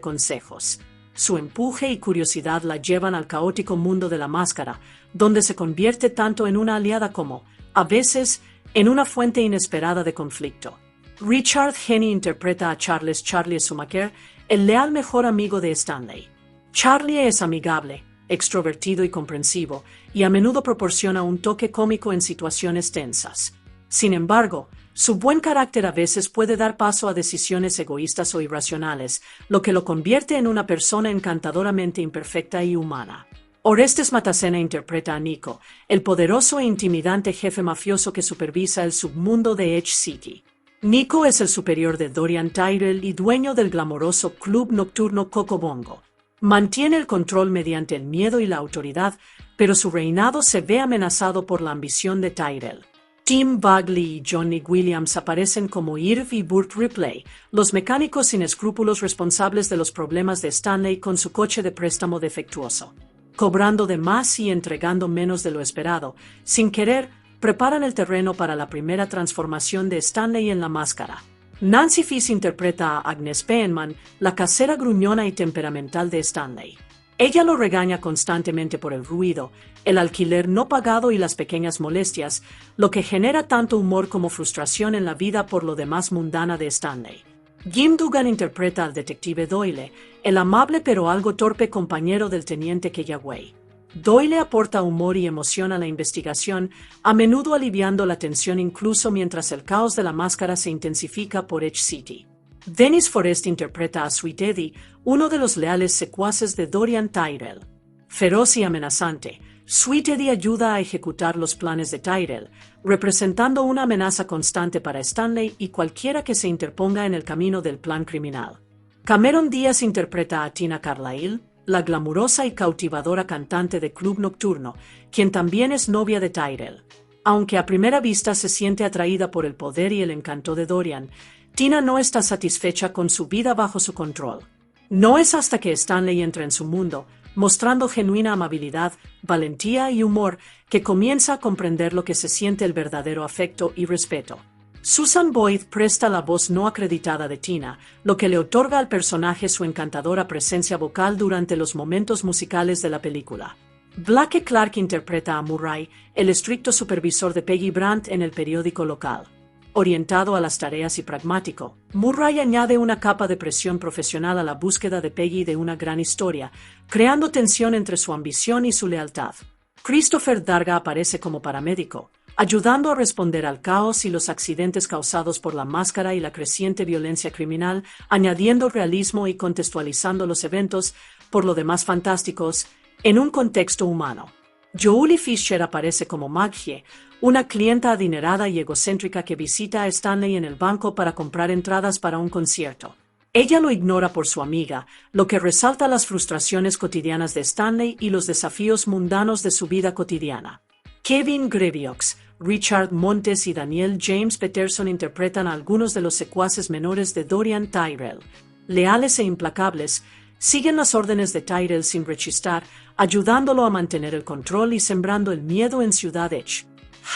consejos. Su empuje y curiosidad la llevan al caótico mundo de la máscara, donde se convierte tanto en una aliada como, a veces, en una fuente inesperada de conflicto. Richard Henney interpreta a Charles Charlie Schumacher, el leal mejor amigo de Stanley. Charlie es amigable, extrovertido y comprensivo, y a menudo proporciona un toque cómico en situaciones tensas. Sin embargo, su buen carácter a veces puede dar paso a decisiones egoístas o irracionales, lo que lo convierte en una persona encantadoramente imperfecta y humana. Orestes Matacena interpreta a Nico, el poderoso e intimidante jefe mafioso que supervisa el submundo de Edge City. Nico es el superior de Dorian Tyrell y dueño del glamoroso club nocturno Coco Bongo. Mantiene el control mediante el miedo y la autoridad, pero su reinado se ve amenazado por la ambición de Tyrell. Tim Bagley y Johnny Williams aparecen como Irv y Burt Ripley, los mecánicos sin escrúpulos responsables de los problemas de Stanley con su coche de préstamo defectuoso. Cobrando de más y entregando menos de lo esperado, sin querer, preparan el terreno para la primera transformación de Stanley en la máscara. Nancy Fish interpreta a Agnes Penman, la casera gruñona y temperamental de Stanley. Ella lo regaña constantemente por el ruido, el alquiler no pagado y las pequeñas molestias, lo que genera tanto humor como frustración en la vida por lo demás mundana de Stanley. Jim Dugan interpreta al detective Doyle, el amable pero algo torpe compañero del teniente Kellaway. Doyle aporta humor y emoción a la investigación, a menudo aliviando la tensión incluso mientras el caos de la máscara se intensifica por Edge City. Dennis Forrest interpreta a Sweet Eddie, uno de los leales secuaces de Dorian Tyrell. Feroz y amenazante, Sweet Eddie ayuda a ejecutar los planes de Tyrell, representando una amenaza constante para Stanley y cualquiera que se interponga en el camino del plan criminal. Cameron Díaz interpreta a Tina Carlyle, la glamurosa y cautivadora cantante de club nocturno, quien también es novia de Tyrell. Aunque a primera vista se siente atraída por el poder y el encanto de Dorian, Tina no está satisfecha con su vida bajo su control. No es hasta que Stanley entra en su mundo, mostrando genuina amabilidad, valentía y humor, que comienza a comprender lo que se siente el verdadero afecto y respeto. Susan Boyd presta la voz no acreditada de Tina, lo que le otorga al personaje su encantadora presencia vocal durante los momentos musicales de la película. Blake Clark interpreta a Murray, el estricto supervisor de Peggy Brandt en el periódico local. Orientado a las tareas y pragmático, Murray añade una capa de presión profesional a la búsqueda de Peggy de una gran historia, creando tensión entre su ambición y su lealtad. Christopher Darga aparece como paramédico, ayudando a responder al caos y los accidentes causados por la máscara y la creciente violencia criminal, añadiendo realismo y contextualizando los eventos, por lo demás fantásticos, en un contexto humano. Joely Fisher aparece como Maggie, una clienta adinerada y egocéntrica que visita a Stanley en el banco para comprar entradas para un concierto. Ella lo ignora por su amiga, lo que resalta las frustraciones cotidianas de Stanley y los desafíos mundanos de su vida cotidiana. Kevin Greviox, Richard Montes y Daniel James Peterson interpretan a algunos de los secuaces menores de Dorian Tyrell. Leales e implacables, siguen las órdenes de Tyrell sin rechistar, ayudándolo a mantener el control y sembrando el miedo en Ciudad Edge.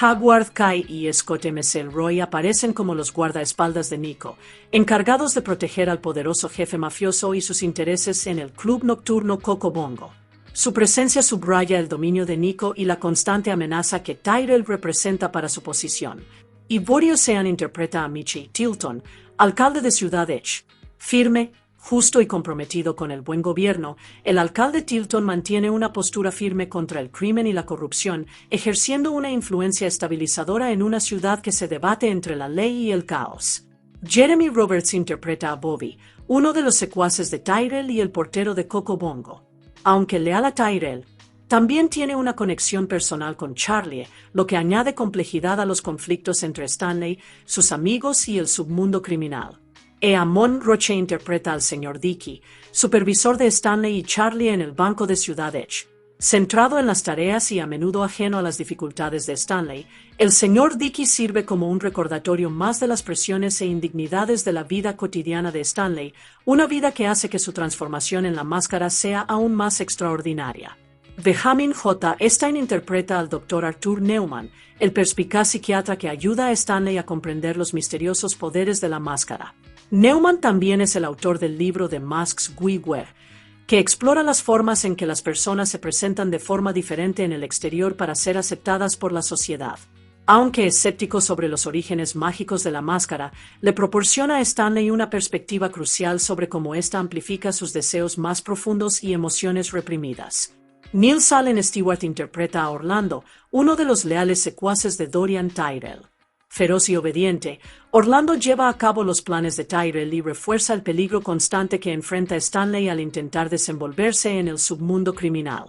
Howard Kai y Scott McElroy aparecen como los guardaespaldas de Nico, encargados de proteger al poderoso jefe mafioso y sus intereses en el club nocturno Coco Bongo. Su presencia subraya el dominio de Nico y la constante amenaza que Tyrell representa para su posición. Ivori Ocean interpreta a Michie Tilton, alcalde de Ciudad Edge. Firme, justo y comprometido con el buen gobierno, el alcalde Tilton mantiene una postura firme contra el crimen y la corrupción, ejerciendo una influencia estabilizadora en una ciudad que se debate entre la ley y el caos. Jeremy Roberts interpreta a Bobby, uno de los secuaces de Tyrell y el portero de Coco Bongo. Aunque leal a Tyrell, también tiene una conexión personal con Charlie, lo que añade complejidad a los conflictos entre Stanley, sus amigos y el submundo criminal. Eamon Roche interpreta al Sr. Dickey, supervisor de Stanley y Charlie en el banco de Ciudad Edge. Centrado en las tareas y a menudo ajeno a las dificultades de Stanley, el Sr. Dickey sirve como un recordatorio más de las presiones e indignidades de la vida cotidiana de Stanley, una vida que hace que su transformación en la máscara sea aún más extraordinaria. Benjamin J. Stein interpreta al Dr. Arthur Neumann, el perspicaz psiquiatra que ayuda a Stanley a comprender los misteriosos poderes de la máscara. Neumann también es el autor del libro The Masks We Wear, que explora las formas en que las personas se presentan de forma diferente en el exterior para ser aceptadas por la sociedad. Aunque escéptico sobre los orígenes mágicos de la máscara, le proporciona a Stanley una perspectiva crucial sobre cómo ésta amplifica sus deseos más profundos y emociones reprimidas. Neil Allen Stewart interpreta a Orlando, uno de los leales secuaces de Dorian Tyrell. Feroz y obediente, Orlando lleva a cabo los planes de Tyrell y refuerza el peligro constante que enfrenta Stanley al intentar desenvolverse en el submundo criminal.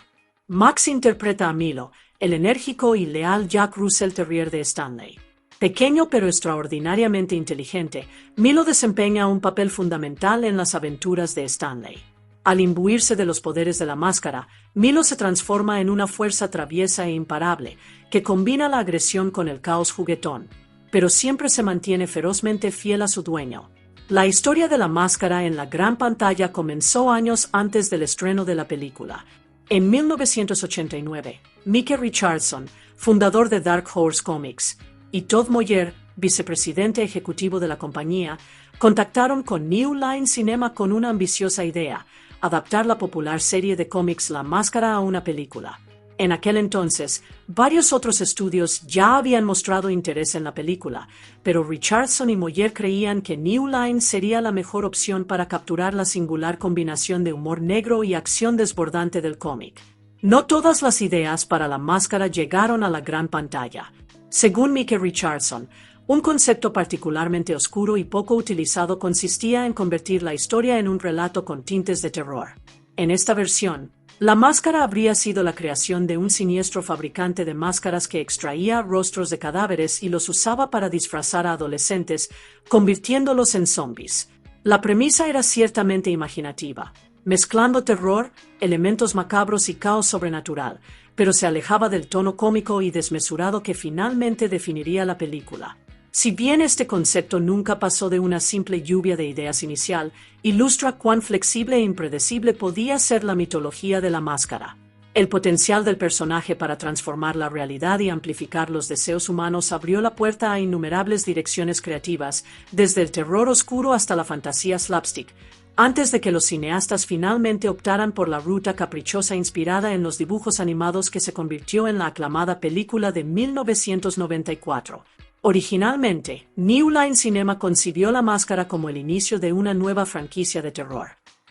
Max interpreta a Milo, el enérgico y leal Jack Russell Terrier de Stanley. Pequeño pero extraordinariamente inteligente, Milo desempeña un papel fundamental en las aventuras de Stanley. Al imbuirse de los poderes de la máscara, Milo se transforma en una fuerza traviesa e imparable, que combina la agresión con el caos juguetón, pero siempre se mantiene ferozmente fiel a su dueño. La historia de la máscara en la gran pantalla comenzó años antes del estreno de la película. En 1989, Mickey Richardson, fundador de Dark Horse Comics, y Todd Moyer, vicepresidente ejecutivo de la compañía, contactaron con New Line Cinema con una ambiciosa idea: adaptar la popular serie de cómics La Máscara a una película. En aquel entonces, varios otros estudios ya habían mostrado interés en la película, pero Richardson y Moyer creían que New Line sería la mejor opción para capturar la singular combinación de humor negro y acción desbordante del cómic. No todas las ideas para La Máscara llegaron a la gran pantalla. Según Mickey Richardson, Un concepto particularmente oscuro y poco utilizado consistía en convertir la historia en un relato con tintes de terror. En esta versión, la máscara habría sido la creación de un siniestro fabricante de máscaras que extraía rostros de cadáveres y los usaba para disfrazar a adolescentes, convirtiéndolos en zombies. La premisa era ciertamente imaginativa, mezclando terror, elementos macabros y caos sobrenatural, pero se alejaba del tono cómico y desmesurado que finalmente definiría la película. Si bien este concepto nunca pasó de una simple lluvia de ideas inicial, ilustra cuán flexible e impredecible podía ser la mitología de la máscara. El potencial del personaje para transformar la realidad y amplificar los deseos humanos abrió la puerta a innumerables direcciones creativas, desde el terror oscuro hasta la fantasía slapstick, antes de que los cineastas finalmente optaran por la ruta caprichosa inspirada en los dibujos animados que se convirtió en la aclamada película de 1994. Originalmente, New Line Cinema concibió la máscara como el inicio de una nueva franquicia de terror.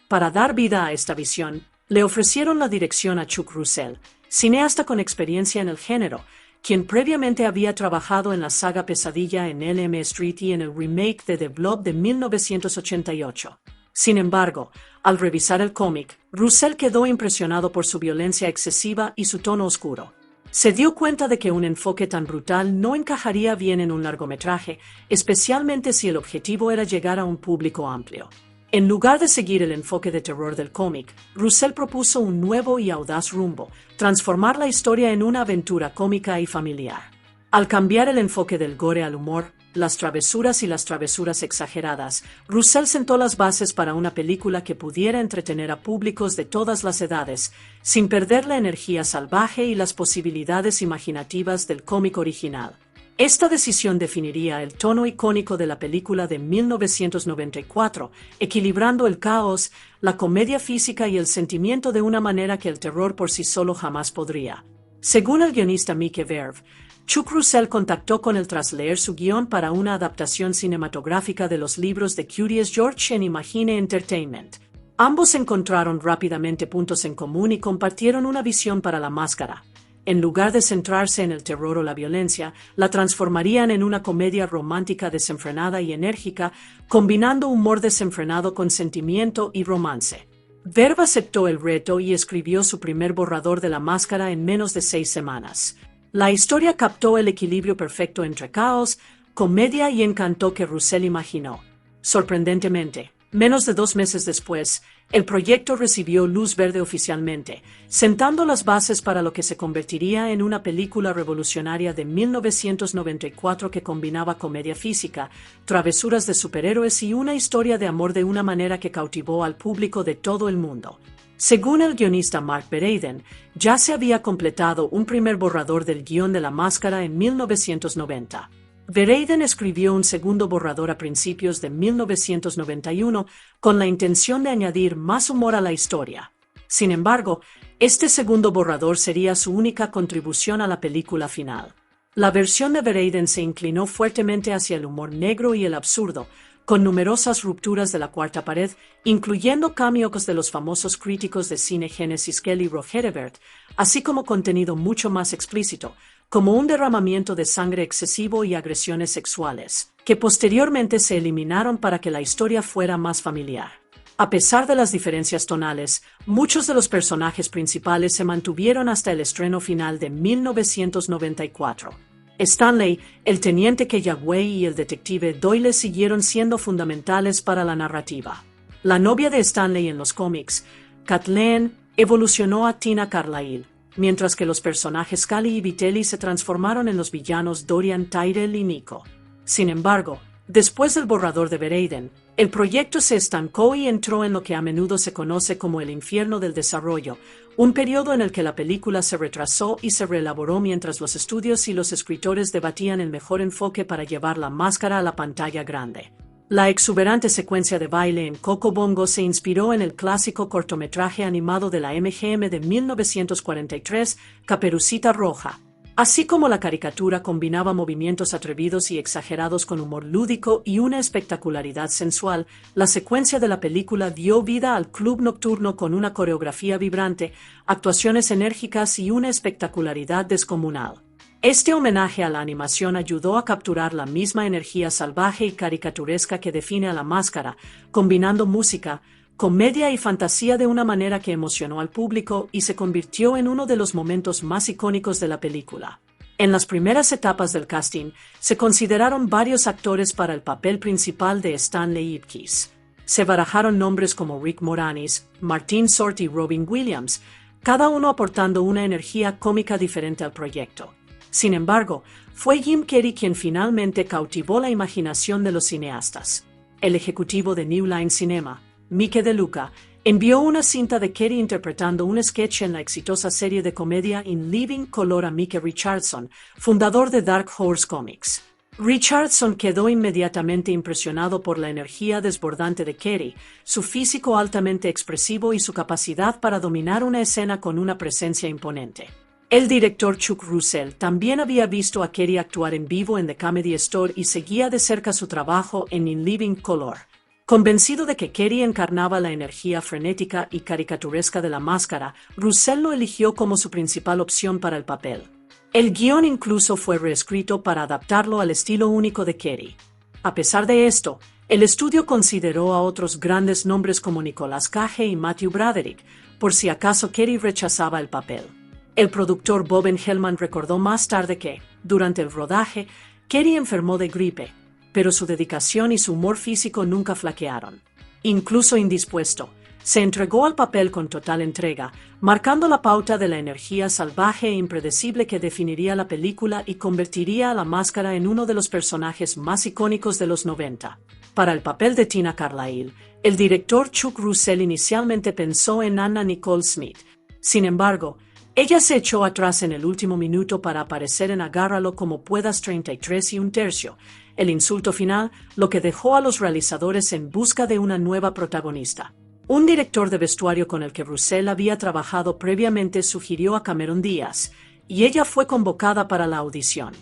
Para dar vida a esta visión, le ofrecieron la dirección a Chuck Russell, cineasta con experiencia en el género, quien previamente había trabajado en la saga Pesadilla en Elm Street y en el remake de The Blob de 1988. Sin embargo, al revisar el cómic, Russell quedó impresionado por su violencia excesiva y su tono oscuro. Se dio cuenta de que un enfoque tan brutal no encajaría bien en un largometraje, especialmente si el objetivo era llegar a un público amplio. En lugar de seguir el enfoque de terror del cómic, Russell propuso un nuevo y audaz rumbo, transformar la historia en una aventura cómica y familiar. Al cambiar el enfoque del gore al humor, las travesuras y las travesuras exageradas, Russell sentó las bases para una película que pudiera entretener a públicos de todas las edades, sin perder la energía salvaje y las posibilidades imaginativas del cómic original. Esta decisión definiría el tono icónico de la película de 1994, equilibrando el caos, la comedia física y el sentimiento de una manera que el terror por sí solo jamás podría. Según el guionista Mike Verve, Chuck Russell contactó con él tras leer su guión para una adaptación cinematográfica de los libros de Curious George en Imagine Entertainment. Ambos encontraron rápidamente puntos en común y compartieron una visión para la máscara. En lugar de centrarse en el terror o la violencia, la transformarían en una comedia romántica desenfrenada y enérgica, combinando humor desenfrenado con sentimiento y romance. Verve aceptó el reto y escribió su primer borrador de la máscara en menos de 6 semanas. La historia captó el equilibrio perfecto entre caos, comedia y encanto que Russell imaginó. Sorprendentemente, menos de 2 meses después, el proyecto recibió luz verde oficialmente, sentando las bases para lo que se convertiría en una película revolucionaria de 1994 que combinaba comedia física, travesuras de superhéroes y una historia de amor de una manera que cautivó al público de todo el mundo. Según el guionista Mark Bereiden, ya se había completado un primer borrador del guión de la máscara en 1990. Bereiden escribió un segundo borrador a principios de 1991 con la intención de añadir más humor a la historia. Sin embargo, este segundo borrador sería su única contribución a la película final. La versión de Bereiden se inclinó fuertemente hacia el humor negro y el absurdo, con numerosas rupturas de la cuarta pared, incluyendo cameos de los famosos críticos de cine Genesis Kelly y Rob Hedebert, así como contenido mucho más explícito, como un derramamiento de sangre excesivo y agresiones sexuales, que posteriormente se eliminaron para que la historia fuera más familiar. A pesar de las diferencias tonales, muchos de los personajes principales se mantuvieron hasta el estreno final de 1994. Stanley, el teniente Kellaway y el detective Doyle siguieron siendo fundamentales para la narrativa. La novia de Stanley en los cómics, Kathleen, evolucionó a Tina Carlyle, mientras que los personajes Scully y Vitelli se transformaron en los villanos Dorian, Tyrell y Nico. Sin embargo, después del borrador de Bereiden, el proyecto se estancó y entró en lo que a menudo se conoce como el infierno del desarrollo, un periodo en el que la película se retrasó y se reelaboró mientras los estudios y los escritores debatían el mejor enfoque para llevar la máscara a la pantalla grande. La exuberante secuencia de baile en Coco Bongo se inspiró en el clásico cortometraje animado de la MGM de 1943, Caperucita Roja. Así como la caricatura combinaba movimientos atrevidos y exagerados con humor lúdico y una espectacularidad sensual, la secuencia de la película dio vida al club nocturno con una coreografía vibrante, actuaciones enérgicas y una espectacularidad descomunal. Este homenaje a la animación ayudó a capturar la misma energía salvaje y caricaturesca que define a La Máscara, combinando música, comedia y fantasía de una manera que emocionó al público y se convirtió en uno de los momentos más icónicos de la película. En las primeras etapas del casting, se consideraron varios actores para el papel principal de Stanley Ipkiss. Se barajaron nombres como Rick Moranis, Martin Short y Robin Williams, cada uno aportando una energía cómica diferente al proyecto. Sin embargo, fue Jim Carrey quien finalmente cautivó la imaginación de los cineastas. El ejecutivo de New Line Cinema, Mike DeLuca, envió una cinta de Carrey interpretando un sketch en la exitosa serie de comedia In Living Color a Mike Richardson, fundador de Dark Horse Comics. Richardson quedó inmediatamente impresionado por la energía desbordante de Carrey, su físico altamente expresivo y su capacidad para dominar una escena con una presencia imponente. El director Chuck Russell también había visto a Carrey actuar en vivo en The Comedy Store y seguía de cerca su trabajo en In Living Color. Convencido de que Carrey encarnaba la energía frenética y caricaturesca de La Máscara, Russell lo eligió como su principal opción para el papel. El guión incluso fue reescrito para adaptarlo al estilo único de Carrey. A pesar de esto, el estudio consideró a otros grandes nombres como Nicolas Cage y Matthew Broderick, por si acaso Carrey rechazaba el papel. El productor Bob Hellman recordó más tarde que, durante el rodaje, Carrey enfermó de gripe, pero su dedicación y su humor físico nunca flaquearon. Incluso indispuesto, se entregó al papel con total entrega, marcando la pauta de la energía salvaje e impredecible que definiría la película y convertiría a La Máscara en uno de los personajes más icónicos de los 90. Para el papel de Tina Carlisle, el director Chuck Russell inicialmente pensó en Anna Nicole Smith. Sin embargo, ella se echó atrás en el último minuto para aparecer en Agárralo como puedas 33 1/3, el insulto final, lo que dejó a los realizadores en busca de una nueva protagonista. Un director de vestuario con el que Russell había trabajado previamente sugirió a Cameron Diaz, y ella fue convocada para la audición.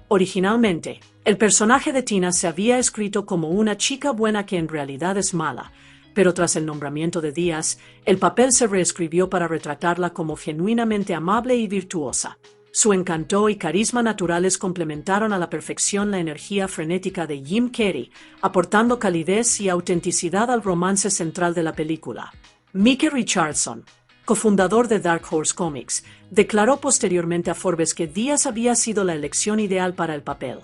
Originalmente, el personaje de Tina se había escrito como una chica buena que en realidad es mala, pero tras el nombramiento de Díaz, el papel se reescribió para retratarla como genuinamente amable y virtuosa. Su encanto y carisma naturales complementaron a la perfección la energía frenética de Jim Carrey, aportando calidez y autenticidad al romance central de la película. Mike Richardson, cofundador de Dark Horse Comics, declaró posteriormente a Forbes que Díaz había sido la elección ideal para el papel.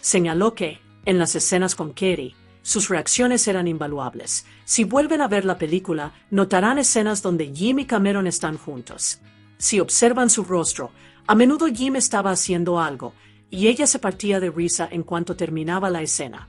Señaló que, en las escenas con Carrey, sus reacciones eran invaluables. Si vuelven a ver la película, notarán escenas donde Jim y Cameron están juntos. Si observan su rostro, a menudo Jim estaba haciendo algo, y ella se partía de risa en cuanto terminaba la escena.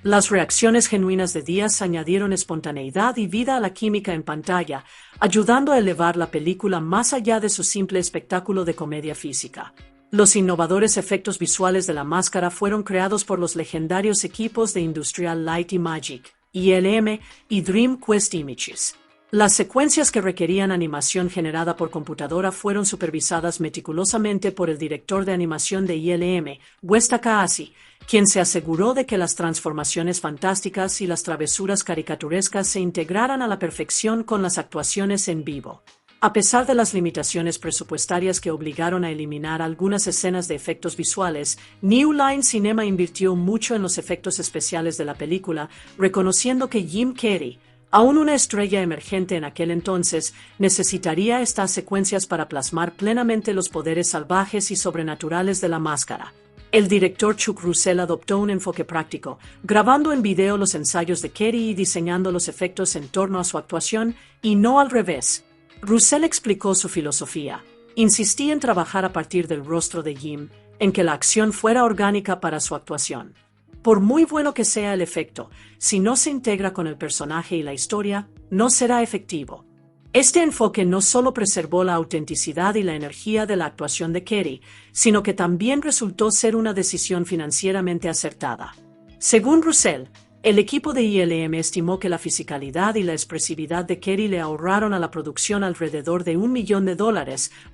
Las reacciones genuinas de Díaz añadieron espontaneidad y vida a la química en pantalla, ayudando a elevar la película más allá de su simple espectáculo de comedia física. Los innovadores efectos visuales de La Máscara fueron creados por los legendarios equipos de Industrial Light y Magic, ILM y Dream Quest Images. Las secuencias que requerían animación generada por computadora fueron supervisadas meticulosamente por el director de animación de ILM, Wes Takahashi, quien se aseguró de que las transformaciones fantásticas y las travesuras caricaturescas se integraran a la perfección con las actuaciones en vivo. A pesar de las limitaciones presupuestarias que obligaron a eliminar algunas escenas de efectos visuales, New Line Cinema invirtió mucho en los efectos especiales de la película, reconociendo que Jim Carrey, aún una estrella emergente en aquel entonces, necesitaría estas secuencias para plasmar plenamente los poderes salvajes y sobrenaturales de La Máscara. El director Chuck Russell adoptó un enfoque práctico, grabando en video los ensayos de Carrey y diseñando los efectos en torno a su actuación, y no al revés. Russell explicó su filosofía. Insistí en trabajar a partir del rostro de Jim, en que la acción fuera orgánica para su actuación. Por muy bueno que sea el efecto, si no se integra con el personaje y la historia, no será efectivo. Este enfoque no solo preservó la autenticidad y la energía de la actuación de Carrey, sino que también resultó ser una decisión financieramente acertada. Según Russell, el equipo de ILM estimó que la fisicalidad y la expresividad de Carrey le ahorraron a la producción alrededor de $1 millón,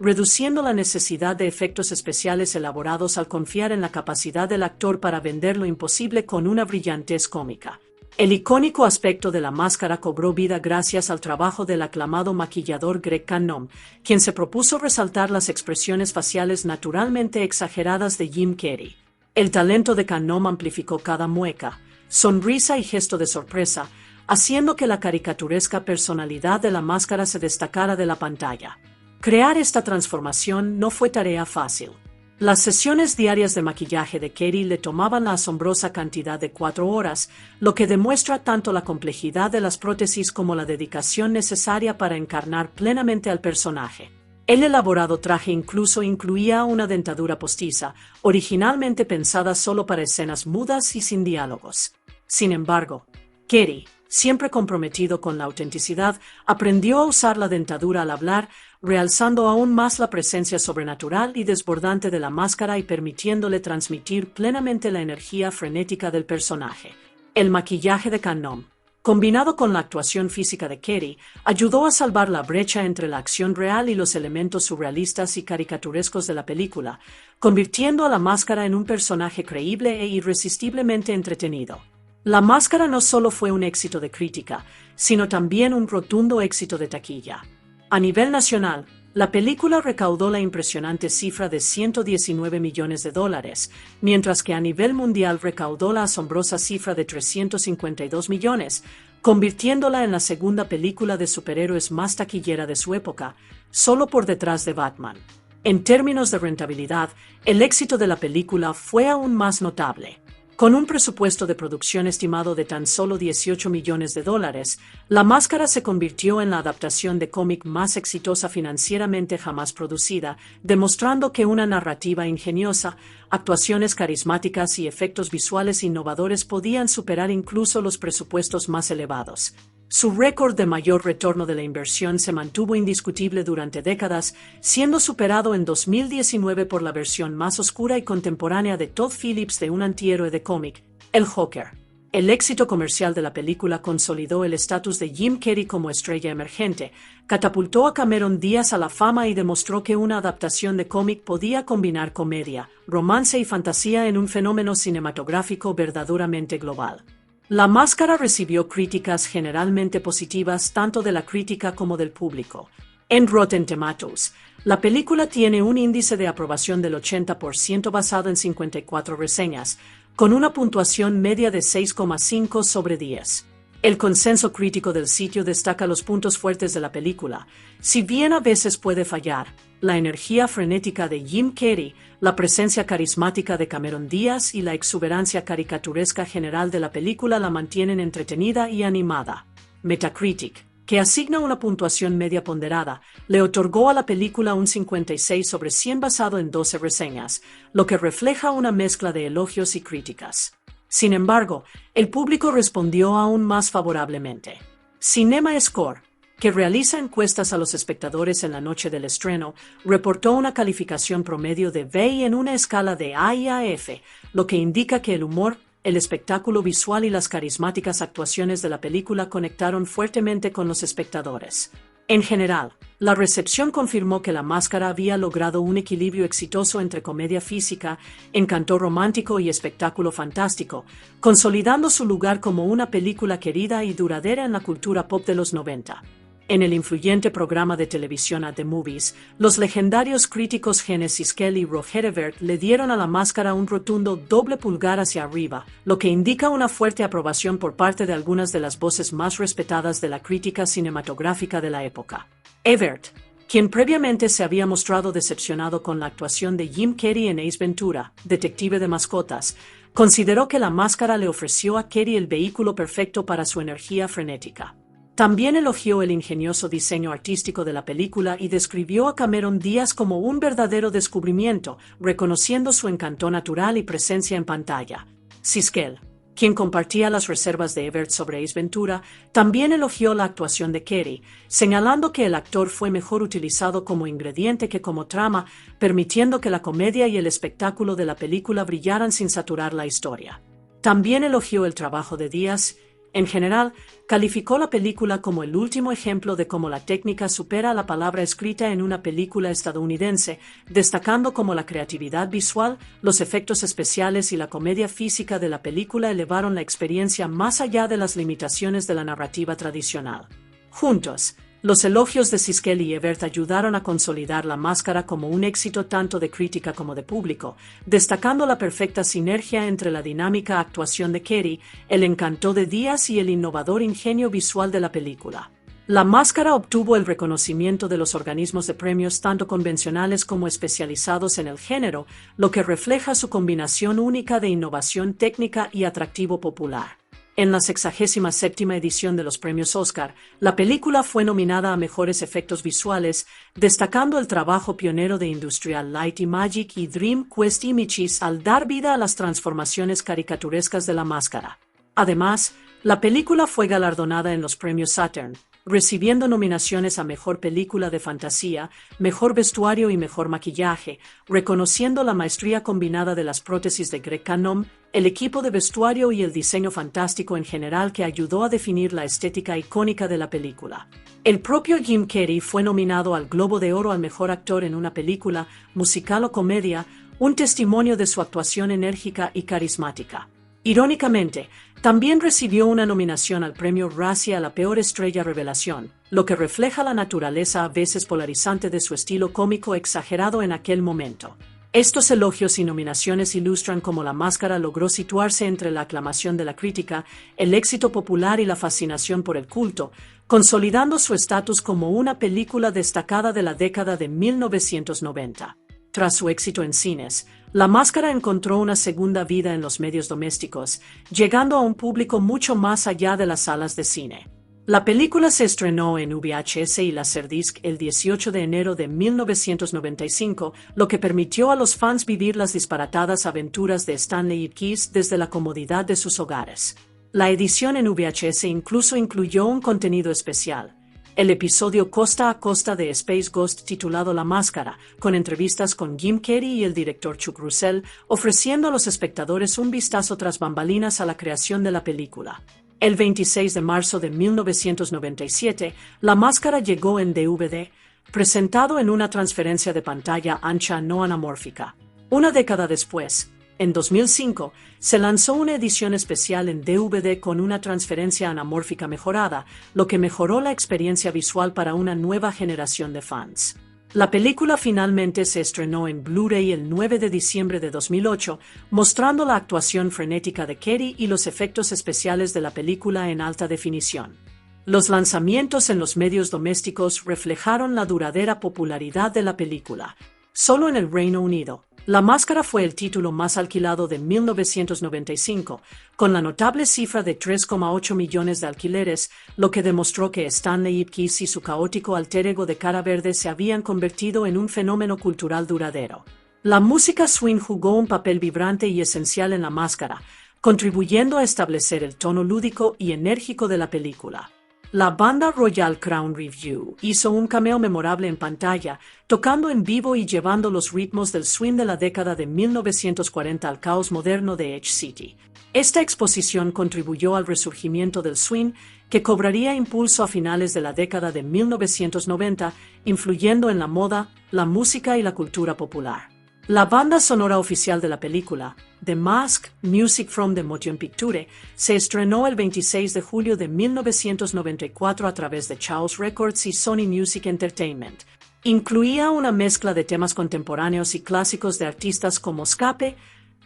reduciendo la necesidad de efectos especiales elaborados al confiar en la capacidad del actor para vender lo imposible con una brillantez cómica. El icónico aspecto de la máscara cobró vida gracias al trabajo del aclamado maquillador Greg Cannom, quien se propuso resaltar las expresiones faciales naturalmente exageradas de Jim Carrey. El talento de Cannom amplificó cada mueca, sonrisa y gesto de sorpresa, haciendo que la caricaturesca personalidad de la máscara se destacara de la pantalla. Crear esta transformación no fue tarea fácil. Las sesiones diarias de maquillaje de Carrey le tomaban la asombrosa cantidad de 4 horas, lo que demuestra tanto la complejidad de las prótesis como la dedicación necesaria para encarnar plenamente al personaje. El elaborado traje incluso incluía una dentadura postiza, originalmente pensada solo para escenas mudas y sin diálogos. Sin embargo, Carrey, siempre comprometido con la autenticidad, aprendió a usar la dentadura al hablar, realzando aún más la presencia sobrenatural y desbordante de la máscara y permitiéndole transmitir plenamente la energía frenética del personaje. El maquillaje de Cannom, combinado con la actuación física de Carrey, ayudó a salvar la brecha entre la acción real y los elementos surrealistas y caricaturescos de la película, convirtiendo a la máscara en un personaje creíble e irresistiblemente entretenido. La máscara no solo fue un éxito de crítica, sino también un rotundo éxito de taquilla. A nivel nacional, la película recaudó la impresionante cifra de $119 millones, mientras que a nivel mundial recaudó la asombrosa cifra de 352 millones, convirtiéndola en la segunda película de superhéroes más taquillera de su época, solo por detrás de Batman. En términos de rentabilidad, el éxito de la película fue aún más notable. Con un presupuesto de producción estimado de tan solo $18 millones, La Máscara se convirtió en la adaptación de cómic más exitosa financieramente jamás producida, demostrando que una narrativa ingeniosa, actuaciones carismáticas y efectos visuales innovadores podían superar incluso los presupuestos más elevados. Su récord de mayor retorno de la inversión se mantuvo indiscutible durante décadas, siendo superado en 2019 por la versión más oscura y contemporánea de Todd Phillips de un antihéroe de cómic, el Joker. El éxito comercial de la película consolidó el estatus de Jim Carrey como estrella emergente, catapultó a Cameron Díaz a la fama y demostró que una adaptación de cómic podía combinar comedia, romance y fantasía en un fenómeno cinematográfico verdaderamente global. La Máscara recibió críticas generalmente positivas tanto de la crítica como del público. En Rotten Tomatoes, la película tiene un índice de aprobación del 80% basado en 54 reseñas, con una puntuación media de 6,5 sobre 10. El consenso crítico del sitio destaca los puntos fuertes de la película, si bien a veces puede fallar. La energía frenética de Jim Carrey, la presencia carismática de Cameron Díaz y la exuberancia caricaturesca general de la película la mantienen entretenida y animada. Metacritic, que asigna una puntuación media ponderada, le otorgó a la película un 56 sobre 100 basado en 12 reseñas, lo que refleja una mezcla de elogios y críticas. Sin embargo, el público respondió aún más favorablemente. CinemaScore, que realiza encuestas a los espectadores en la noche del estreno, reportó una calificación promedio de B en una escala de A y a F, lo que indica que el humor, el espectáculo visual y las carismáticas actuaciones de la película conectaron fuertemente con los espectadores. En general, la recepción confirmó que La Máscara había logrado un equilibrio exitoso entre comedia física, encanto romántico y espectáculo fantástico, consolidando su lugar como una película querida y duradera en la cultura pop de los 90. En el influyente programa de televisión At the Movies, los legendarios críticos Genesis Kell y Roger Ebert le dieron a La Máscara un rotundo doble pulgar hacia arriba, lo que indica una fuerte aprobación por parte de algunas de las voces más respetadas de la crítica cinematográfica de la época. Ebert, quien previamente se había mostrado decepcionado con la actuación de Jim Carrey en Ace Ventura, detective de mascotas, consideró que La Máscara le ofreció a Carrey el vehículo perfecto para su energía frenética. También elogió el ingenioso diseño artístico de la película y describió a Cameron Díaz como un verdadero descubrimiento, reconociendo su encanto natural y presencia en pantalla. Siskel, quien compartía las reservas de Ebert sobre Ace Ventura, también elogió la actuación de Carrey, señalando que el actor fue mejor utilizado como ingrediente que como trama, permitiendo que la comedia y el espectáculo de la película brillaran sin saturar la historia. También elogió el trabajo de Díaz En general, calificó la película como el último ejemplo de cómo la técnica supera la palabra escrita en una película estadounidense, destacando cómo la creatividad visual, los efectos especiales y la comedia física de la película elevaron la experiencia más allá de las limitaciones de la narrativa tradicional. Juntos, los elogios de Siskel y Ebert ayudaron a consolidar La Máscara como un éxito tanto de crítica como de público, destacando la perfecta sinergia entre la dinámica actuación de Cary, el encanto de Díaz y el innovador ingenio visual de la película. La Máscara obtuvo el reconocimiento de los organismos de premios tanto convencionales como especializados en el género, lo que refleja su combinación única de innovación técnica y atractivo popular. En la 67ª edición de los premios Oscar, la película fue nominada a mejores efectos visuales, destacando el trabajo pionero de Industrial Light and Magic y Dream Quest Images al dar vida a las transformaciones caricaturescas de La Máscara. Además, la película fue galardonada en los premios Saturn, recibiendo nominaciones a Mejor Película de Fantasía, Mejor Vestuario y Mejor Maquillaje, reconociendo la maestría combinada de las prótesis de Greg Cannom, el equipo de vestuario y el diseño fantástico en general que ayudó a definir la estética icónica de la película. El propio Jim Carrey fue nominado al Globo de Oro al Mejor Actor en una película, musical o comedia, un testimonio de su actuación enérgica y carismática. Irónicamente, también recibió una nominación al premio Razzie a la peor estrella revelación, lo que refleja la naturaleza a veces polarizante de su estilo cómico exagerado en aquel momento. Estos elogios y nominaciones ilustran cómo La Máscara logró situarse entre la aclamación de la crítica, el éxito popular y la fascinación por el culto, consolidando su estatus como una película destacada de la década de 1990. Tras su éxito en cines, La Máscara encontró una segunda vida en los medios domésticos, llegando a un público mucho más allá de las salas de cine. La película se estrenó en VHS y Laserdisc el 18 de enero de 1995, lo que permitió a los fans vivir las disparatadas aventuras de Stanley Ipkiss desde la comodidad de sus hogares. La edición en VHS incluso incluyó un contenido especial, el episodio Costa a Costa de Space Ghost titulado La Máscara, con entrevistas con Jim Carrey y el director Chuck Russell, ofreciendo a los espectadores un vistazo tras bambalinas a la creación de la película. El 26 de marzo de 1997, La Máscara llegó en DVD, presentado en una transferencia de pantalla ancha no anamórfica. Una década después, en 2005, se lanzó una edición especial en DVD con una transferencia anamórfica mejorada, lo que mejoró la experiencia visual para una nueva generación de fans. La película finalmente se estrenó en Blu-ray el 9 de diciembre de 2008, mostrando la actuación frenética de Carrey y los efectos especiales de la película en alta definición. Los lanzamientos en los medios domésticos reflejaron la duradera popularidad de la película. Solo en el Reino Unido, La Máscara fue el título más alquilado de 1995, con la notable cifra de 3,8 millones de alquileres, lo que demostró que Stanley Ipkiss y su caótico alter ego de cara verde se habían convertido en un fenómeno cultural duradero. La música swing jugó un papel vibrante y esencial en La Máscara, contribuyendo a establecer el tono lúdico y enérgico de la película. La banda Royal Crown Revue hizo un cameo memorable en pantalla, tocando en vivo y llevando los ritmos del swing de la década de 1940 al caos moderno de Edge City. Esta exposición contribuyó al resurgimiento del swing, que cobraría impulso a finales de la década de 1990, influyendo en la moda, la música y la cultura popular. La banda sonora oficial de la película, The Mask, Music from the Motion Picture, se estrenó el 26 de julio de 1994 a través de Chaos Records y Sony Music Entertainment. Incluía una mezcla de temas contemporáneos y clásicos de artistas como Scape,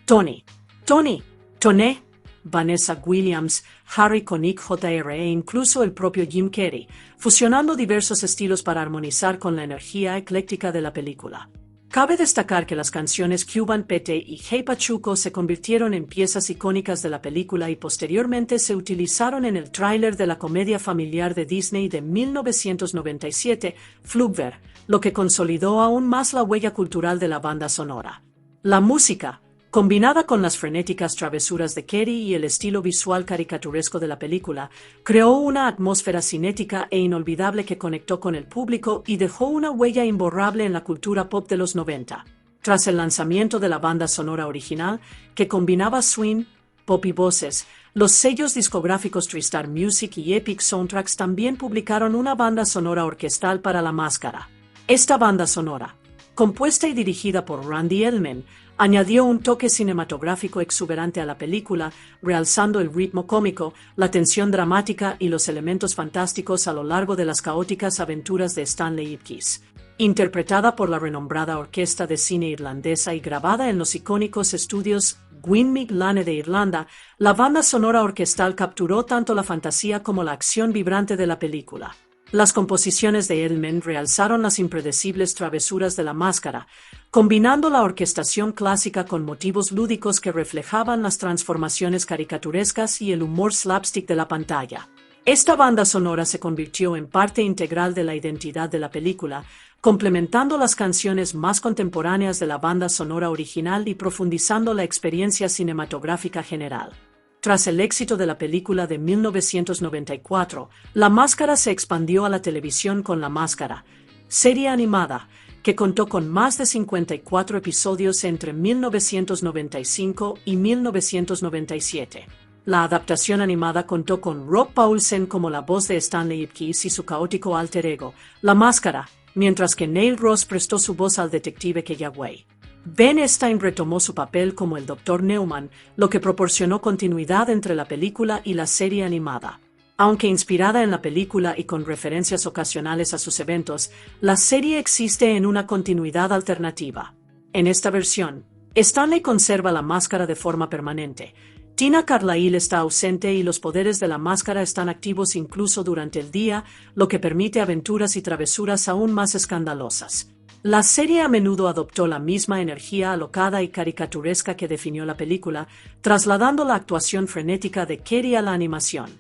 Tony, Toné, Vanessa Williams, Harry Connick Jr. e incluso el propio Jim Carrey, fusionando diversos estilos para armonizar con la energía ecléctica de la película. Cabe destacar que las canciones Cuban Pete y Hey Pachuco se convirtieron en piezas icónicas de la película y posteriormente se utilizaron en el tráiler de la comedia familiar de Disney de 1997, Flubber, lo que consolidó aún más la huella cultural de la banda sonora. La música, combinada con las frenéticas travesuras de Carrey y el estilo visual caricaturesco de la película, creó una atmósfera cinética e inolvidable que conectó con el público y dejó una huella imborrable en la cultura pop de los 90. Tras el lanzamiento de la banda sonora original, que combinaba swing, pop y voces, Los sellos discográficos TriStar Music y Epic Soundtracks también publicaron una banda sonora orquestal para La Máscara. Esta banda sonora, compuesta y dirigida por Randy Edelman, añadió un toque cinematográfico exuberante a la película, realzando el ritmo cómico, la tensión dramática y los elementos fantásticos a lo largo de las caóticas aventuras de Stanley Ipkiss. Interpretada por la renombrada orquesta de cine irlandesa y grabada en los icónicos estudios Gwynmig Lane de Irlanda, la banda sonora orquestal capturó tanto la fantasía como la acción vibrante de la película. Las composiciones de Edelman realzaron las impredecibles travesuras de La Máscara, combinando la orquestación clásica con motivos lúdicos que reflejaban las transformaciones caricaturescas y el humor slapstick de la pantalla. Esta banda sonora se convirtió en parte integral de la identidad de la película, complementando las canciones más contemporáneas de la banda sonora original y profundizando la experiencia cinematográfica general. Tras el éxito de la película de 1994, La Máscara se expandió a la televisión con La Máscara, serie animada, que contó con más de 54 episodios entre 1995 y 1997. La adaptación animada contó con Rob Paulsen como la voz de Stanley Ipkiss y su caótico alter ego, La Máscara, mientras que Neil Ross prestó su voz al detective Kellaway. Ben Stein retomó su papel como el Dr. Neumann, lo que proporcionó continuidad entre la película y la serie animada. Aunque inspirada en la película y con referencias ocasionales a sus eventos, la serie existe en una continuidad alternativa. En esta versión, Stanley conserva la máscara de forma permanente. Tina Carlisle está ausente y los poderes de la máscara están activos incluso durante el día, lo que permite aventuras y travesuras aún más escandalosas. La serie a menudo adoptó la misma energía alocada y caricaturesca que definió la película, trasladando la actuación frenética de Carey a la animación.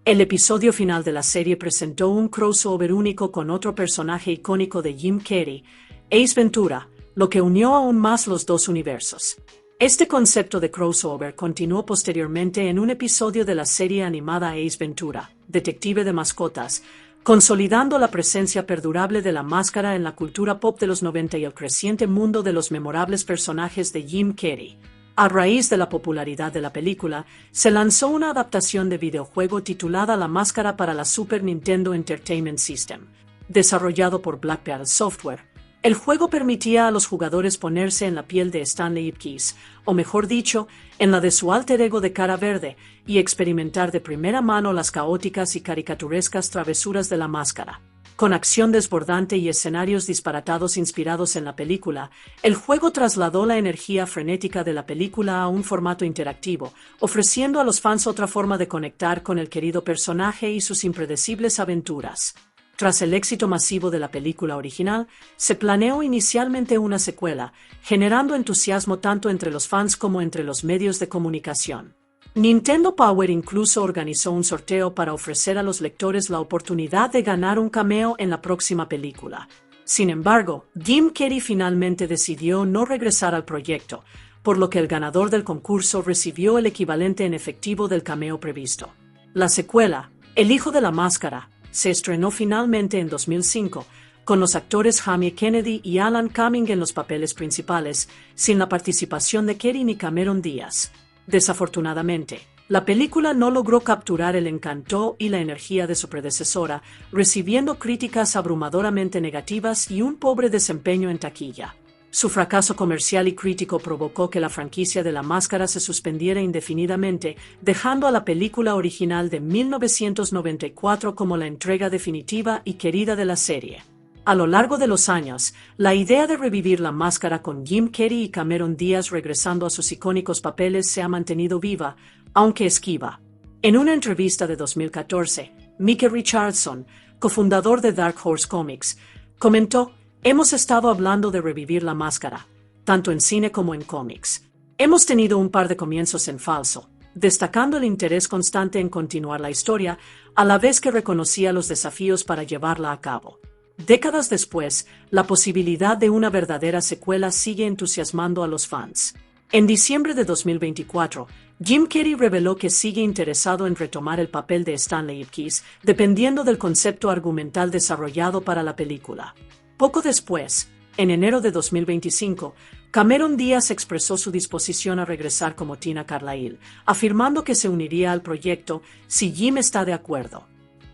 El episodio final de la serie presentó un crossover único con otro personaje icónico de Jim Carrey, Ace Ventura, lo que unió aún más los dos universos. Este concepto de crossover continuó posteriormente en un episodio de la serie animada Ace Ventura, Detective de Mascotas, consolidando la presencia perdurable de la máscara en la cultura pop de los 90 y el creciente mundo de los memorables personajes de Jim Carrey. A raíz de la popularidad de la película, se lanzó una adaptación de videojuego titulada La Máscara para la Super Nintendo Entertainment System, desarrollado por Black Pearl Software. El juego permitía a los jugadores ponerse en la piel de Stanley Ipkiss, o mejor dicho, en la de su alter ego de cara verde, y experimentar de primera mano las caóticas y caricaturescas travesuras de la máscara. Con acción desbordante y escenarios disparatados inspirados en la película, el juego trasladó la energía frenética de la película a un formato interactivo, ofreciendo a los fans otra forma de conectar con el querido personaje y sus impredecibles aventuras. Tras el éxito masivo de la película original, se planeó inicialmente una secuela, generando entusiasmo tanto entre los fans como entre los medios de comunicación. Nintendo Power incluso organizó un sorteo para ofrecer a los lectores la oportunidad de ganar un cameo en la próxima película. Sin embargo, Jim Carrey finalmente decidió no regresar al proyecto, por lo que el ganador del concurso recibió el equivalente en efectivo del cameo previsto. La secuela, El Hijo de la Máscara, se estrenó finalmente en 2005, con los actores Jamie Kennedy y Alan Cumming en los papeles principales, sin la participación de Carrey ni Cameron Díaz. Desafortunadamente, la película no logró capturar el encanto y la energía de su predecesora, recibiendo críticas abrumadoramente negativas y un pobre desempeño en taquilla. Su fracaso comercial y crítico provocó que la franquicia de La Máscara se suspendiera indefinidamente, dejando a la película original de 1994 como la entrega definitiva y querida de la serie. A lo largo de los años, la idea de revivir La Máscara con Jim Carrey y Cameron Díaz regresando a sus icónicos papeles se ha mantenido viva, aunque esquiva. En una entrevista de 2014, Mickey Richardson, cofundador de Dark Horse Comics, comentó: "Hemos estado hablando de revivir La Máscara, tanto en cine como en cómics. Hemos tenido un par de comienzos en falso, destacando el interés constante en continuar la historia, a la vez que reconocía los desafíos para llevarla a cabo. Décadas después, la posibilidad de una verdadera secuela sigue entusiasmando a los fans". En diciembre de 2024, Jim Carrey reveló que sigue interesado en retomar el papel de Stanley Ipkiss, dependiendo del concepto argumental desarrollado para la película. Poco después, en enero de 2025, Cameron Díaz expresó su disposición a regresar como Tina Carlisle, afirmando que se uniría al proyecto si Jim está de acuerdo.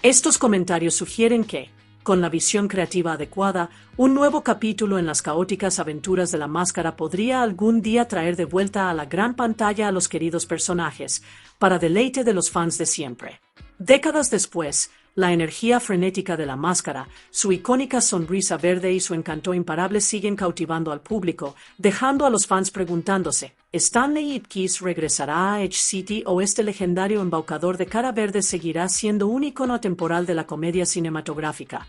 Estos comentarios sugieren que, con la visión creativa adecuada, un nuevo capítulo en las caóticas aventuras de la Máscara podría algún día traer de vuelta a la gran pantalla a los queridos personajes, para deleite de los fans de siempre. Décadas después, la energía frenética de la Máscara, su icónica sonrisa verde y su encanto imparable siguen cautivando al público, dejando a los fans preguntándose, ¿Stanley Ipkiss regresará a Edge City o este legendario embaucador de cara verde seguirá siendo un icono atemporal de la comedia cinematográfica?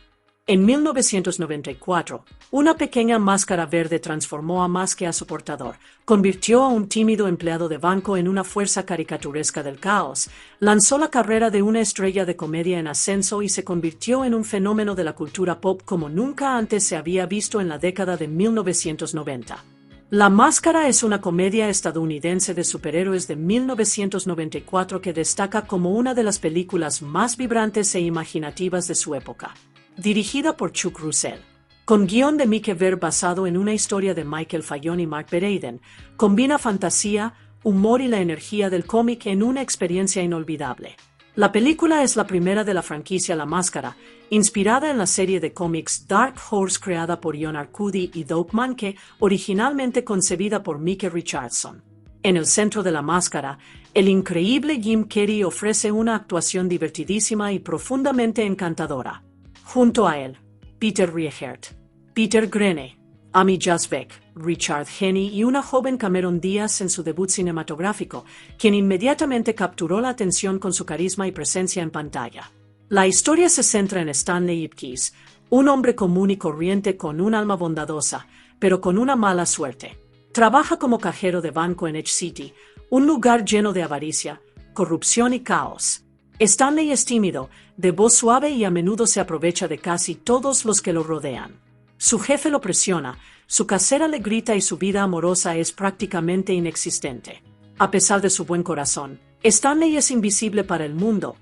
En 1994, una pequeña máscara verde transformó a más que a su portador, convirtió a un tímido empleado de banco en una fuerza caricaturesca del caos, lanzó la carrera de una estrella de comedia en ascenso y se convirtió en un fenómeno de la cultura pop como nunca antes se había visto en la década de 1990. La Máscara es una comedia estadounidense de superhéroes de 1994 que destaca como una de las películas más vibrantes e imaginativas de su época. Dirigida por Chuck Russell, con guión de Mike Ver basado en una historia de Michael Fallon y Mark Bereiden, combina fantasía, humor y la energía del cómic en una experiencia inolvidable. La película es la primera de la franquicia La Máscara, inspirada en la serie de cómics Dark Horse creada por John Arcudi y Doug Mahnke, originalmente concebida por Mike Richardson. En el centro de La Máscara, el increíble Jim Carrey ofrece una actuación divertidísima y profundamente encantadora. Junto a él, Peter Riegert, Peter Grene, Amy Jasbeck, Richard Henney y una joven Cameron Díaz en su debut cinematográfico, quien inmediatamente capturó la atención con su carisma y presencia en pantalla. La historia se centra en Stanley Ipkiss, un hombre común y corriente con un alma bondadosa, pero con una mala suerte. Trabaja como cajero de banco en Edge City, un lugar lleno de avaricia, corrupción y caos. Stanley es tímido, de voz suave y a menudo se aprovecha de casi todos los que lo rodean. Su jefe lo presiona, su casera le grita y su vida amorosa es prácticamente inexistente. A pesar de su buen corazón, Stanley es invisible para el mundo.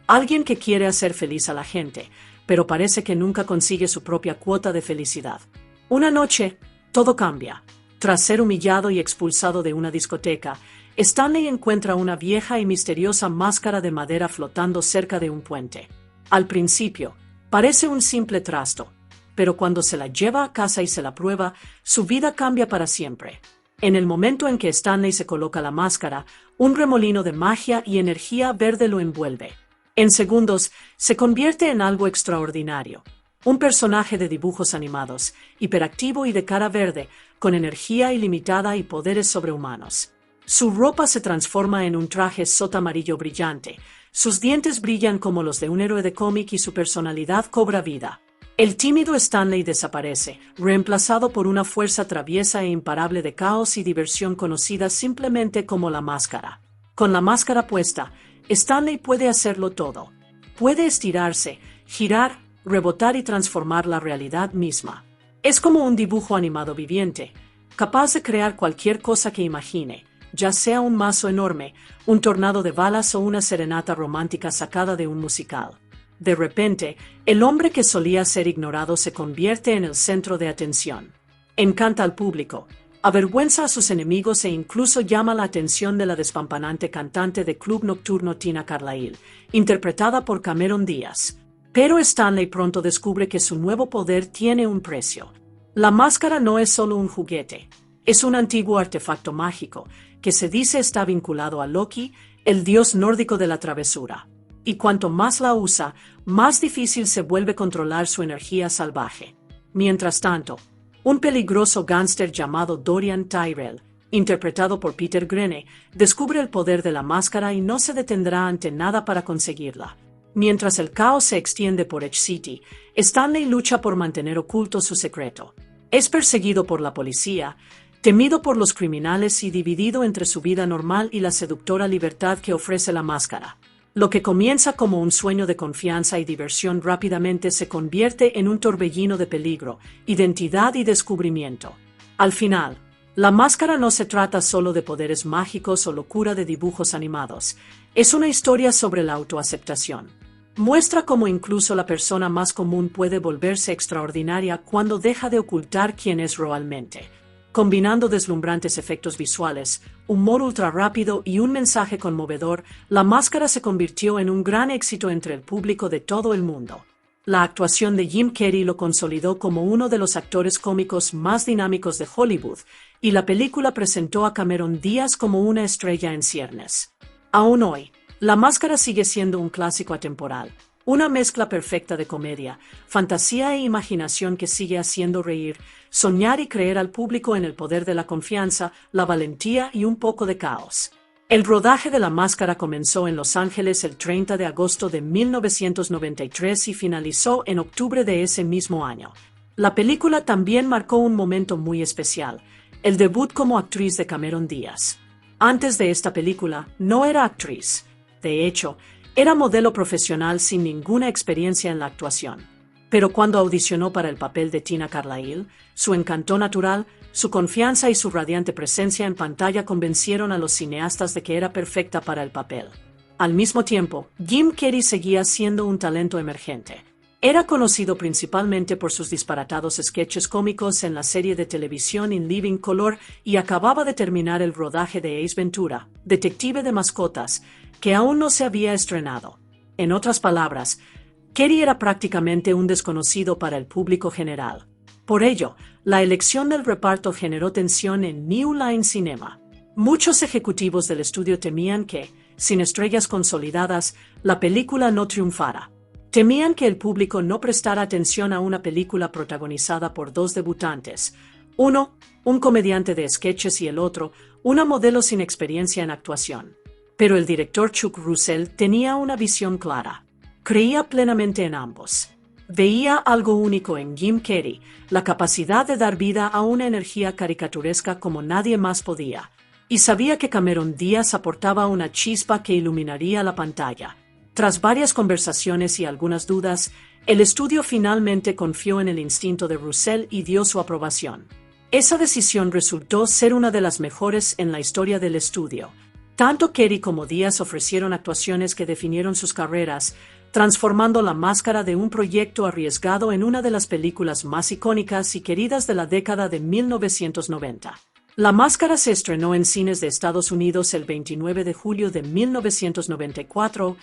Alguien que quiere hacer feliz a la gente, pero parece que nunca consigue su propia cuota de felicidad. Una noche, todo cambia. Tras ser humillado y expulsado de una discoteca, Stanley encuentra una vieja y misteriosa máscara de madera flotando cerca de un puente. Al principio, parece un simple trasto, pero cuando se la lleva a casa y se la prueba, su vida cambia para siempre. En el momento en que Stanley se coloca la máscara, un remolino de magia y energía verde lo envuelve. En segundos, se convierte en algo extraordinario. Un personaje de dibujos animados, hiperactivo y de cara verde, con energía ilimitada y poderes sobrehumanos. Su ropa se transforma en un traje sota amarillo brillante, sus dientes brillan como los de un héroe de cómic y su personalidad cobra vida. El tímido Stanley desaparece, reemplazado por una fuerza traviesa e imparable de caos y diversión conocida simplemente como la Máscara. Con la máscara puesta, Stanley puede hacerlo todo. Puede estirarse, girar, rebotar y transformar la realidad misma. Es como un dibujo animado viviente, capaz de crear cualquier cosa que imagine, ya sea un mazo enorme, un tornado de balas o una serenata romántica sacada de un musical. De repente, el hombre que solía ser ignorado se convierte en el centro de atención. Encanta al público, avergüenza a sus enemigos e incluso llama la atención de la despampanante cantante de club nocturno Tina Carlisle, interpretada por Cameron Díaz. Pero Stanley pronto descubre que su nuevo poder tiene un precio. La máscara no es solo un juguete, es un antiguo artefacto mágico, que se dice está vinculado a Loki, el dios nórdico de la travesura. Y cuanto más la usa, más difícil se vuelve controlar su energía salvaje. Mientras tanto, un peligroso gángster llamado Dorian Tyrell, interpretado por Peter Grene, descubre el poder de la máscara y no se detendrá ante nada para conseguirla. Mientras el caos se extiende por Edge City, Stanley lucha por mantener oculto su secreto. Es perseguido por la policía, temido por los criminales y dividido entre su vida normal y la seductora libertad que ofrece la máscara. Lo que comienza como un sueño de confianza y diversión rápidamente se convierte en un torbellino de peligro, identidad y descubrimiento. Al final, la máscara no se trata solo de poderes mágicos o locura de dibujos animados. Es una historia sobre la autoaceptación. Muestra cómo incluso la persona más común puede volverse extraordinaria cuando deja de ocultar quién es realmente. Combinando deslumbrantes efectos visuales, humor ultra rápido y un mensaje conmovedor, La Máscara se convirtió en un gran éxito entre el público de todo el mundo. La actuación de Jim Carrey lo consolidó como uno de los actores cómicos más dinámicos de Hollywood, y la película presentó a Cameron Díaz como una estrella en ciernes. Aún hoy, La Máscara sigue siendo un clásico atemporal, una mezcla perfecta de comedia, fantasía e imaginación que sigue haciendo reír, soñar y creer al público en el poder de la confianza, la valentía y un poco de caos. El rodaje de La Máscara comenzó en Los Ángeles el 30 de agosto de 1993 y finalizó en octubre de ese mismo año. La película también marcó un momento muy especial, el debut como actriz de Cameron Díaz. Antes de esta película, no era actriz. De hecho, era modelo profesional sin ninguna experiencia en la actuación. Pero cuando audicionó para el papel de Tina Carlisle, su encanto natural, su confianza y su radiante presencia en pantalla convencieron a los cineastas de que era perfecta para el papel. Al mismo tiempo, Jim Carrey seguía siendo un talento emergente. Era conocido principalmente por sus disparatados sketches cómicos en la serie de televisión In Living Color y acababa de terminar el rodaje de Ace Ventura, Detective de Mascotas, que aún no se había estrenado. En otras palabras, Carrey era prácticamente un desconocido para el público general. Por ello, la elección del reparto generó tensión en New Line Cinema. Muchos ejecutivos del estudio temían que, sin estrellas consolidadas, la película no triunfara. Temían que el público no prestara atención a una película protagonizada por dos debutantes, uno, un comediante de sketches y el otro, una modelo sin experiencia en actuación. Pero el director Chuck Russell tenía una visión clara. Creía plenamente en ambos. Veía algo único en Jim Carrey, la capacidad de dar vida a una energía caricaturesca como nadie más podía, y sabía que Cameron Díaz aportaba una chispa que iluminaría la pantalla. Tras varias conversaciones y algunas dudas, el estudio finalmente confió en el instinto de Russell y dio su aprobación. Esa decisión resultó ser una de las mejores en la historia del estudio. Tanto Carrey como Díaz ofrecieron actuaciones que definieron sus carreras, transformando La Máscara de un proyecto arriesgado en una de las películas más icónicas y queridas de la década de 1990. La Máscara se estrenó en cines de Estados Unidos el 29 de julio de 1994.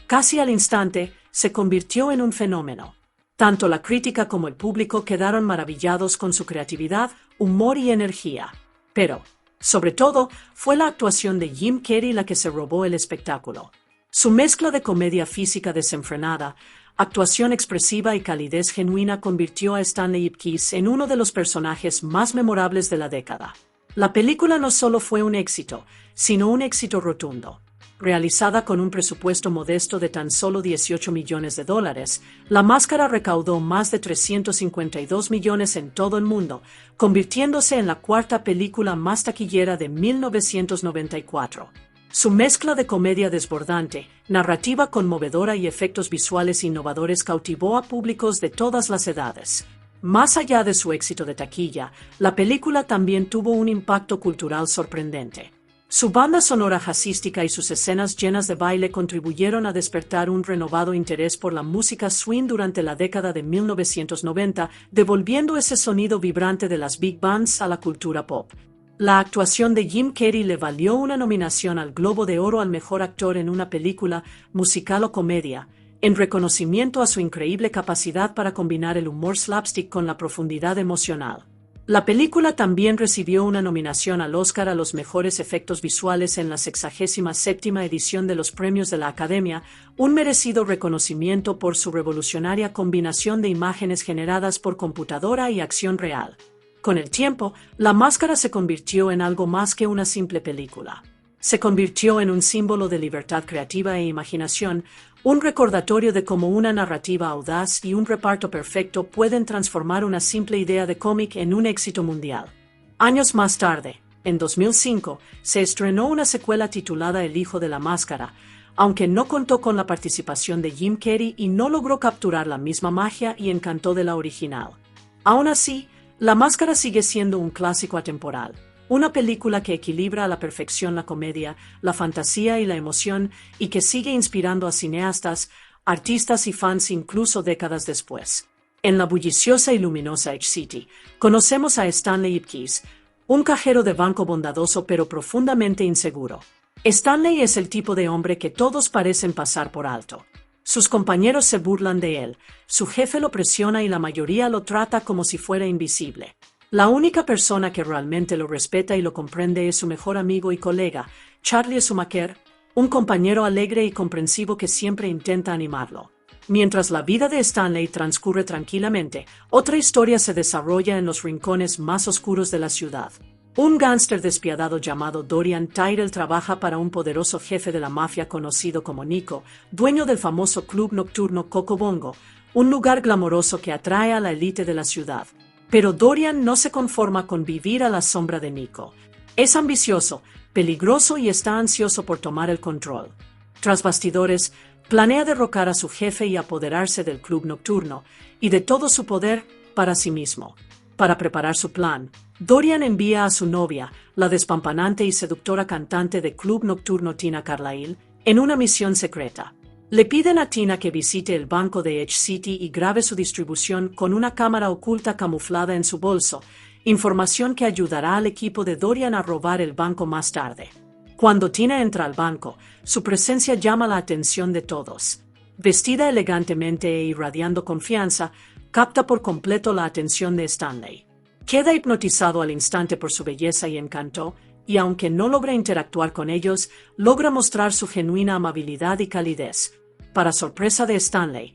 Casi al instante, se convirtió en un fenómeno. Tanto la crítica como el público quedaron maravillados con su creatividad, humor y energía. Pero, sobre todo, fue la actuación de Jim Carrey la que se robó el espectáculo. Su mezcla de comedia física desenfrenada, actuación expresiva y calidez genuina convirtió a Stanley Ipkiss en uno de los personajes más memorables de la década. La película no solo fue un éxito, sino un éxito rotundo. Realizada con un presupuesto modesto de tan solo $18 millones, La Máscara recaudó más de 352 millones en todo el mundo, convirtiéndose en la cuarta película más taquillera de 1994. Su mezcla de comedia desbordante, narrativa conmovedora y efectos visuales innovadores cautivó a públicos de todas las edades. Más allá de su éxito de taquilla, la película también tuvo un impacto cultural sorprendente. Su banda sonora jazzística y sus escenas llenas de baile contribuyeron a despertar un renovado interés por la música swing durante la década de 1990, devolviendo ese sonido vibrante de las big bands a la cultura pop. La actuación de Jim Carrey le valió una nominación al Globo de Oro al mejor actor en una película, musical o comedia, en reconocimiento a su increíble capacidad para combinar el humor slapstick con la profundidad emocional. La película también recibió una nominación al Oscar a los mejores efectos visuales en la 67ª edición de los Premios de la Academia, un merecido reconocimiento por su revolucionaria combinación de imágenes generadas por computadora y acción real. Con el tiempo, La Máscara se convirtió en algo más que una simple película. Se convirtió en un símbolo de libertad creativa e imaginación, un recordatorio de cómo una narrativa audaz y un reparto perfecto pueden transformar una simple idea de cómic en un éxito mundial. Años más tarde, en 2005, se estrenó una secuela titulada El Hijo de la Máscara, aunque no contó con la participación de Jim Carrey y no logró capturar la misma magia y encanto de la original. Aún así, La Máscara sigue siendo un clásico atemporal. Una película que equilibra a la perfección la comedia, la fantasía y la emoción y que sigue inspirando a cineastas, artistas y fans incluso décadas después. En la bulliciosa y luminosa Edge City, conocemos a Stanley Ipkiss, un cajero de banco bondadoso pero profundamente inseguro. Stanley es el tipo de hombre que todos parecen pasar por alto. Sus compañeros se burlan de él, su jefe lo presiona y la mayoría lo trata como si fuera invisible. La única persona que realmente lo respeta y lo comprende es su mejor amigo y colega, Charlie Schumacher, un compañero alegre y comprensivo que siempre intenta animarlo. Mientras la vida de Stanley transcurre tranquilamente, otra historia se desarrolla en los rincones más oscuros de la ciudad. Un gángster despiadado llamado Dorian Tyrell trabaja para un poderoso jefe de la mafia conocido como Nico, dueño del famoso club nocturno Coco Bongo, un lugar glamoroso que atrae a la élite de la ciudad. Pero Dorian no se conforma con vivir a la sombra de Nico. Es ambicioso, peligroso y está ansioso por tomar el control. Tras bastidores, planea derrocar a su jefe y apoderarse del club nocturno, y de todo su poder para sí mismo. Para preparar su plan, Dorian envía a su novia, la despampanante y seductora cantante de club nocturno Tina Carlisle, en una misión secreta. Le piden a Tina que visite el banco de Edge City y grabe su distribución con una cámara oculta camuflada en su bolso, información que ayudará al equipo de Dorian a robar el banco más tarde. Cuando Tina entra al banco, su presencia llama la atención de todos. Vestida elegantemente e irradiando confianza, capta por completo la atención de Stanley. Queda hipnotizado al instante por su belleza y encanto, y aunque no logra interactuar con ellos, logra mostrar su genuina amabilidad y calidez. Para sorpresa de Stanley,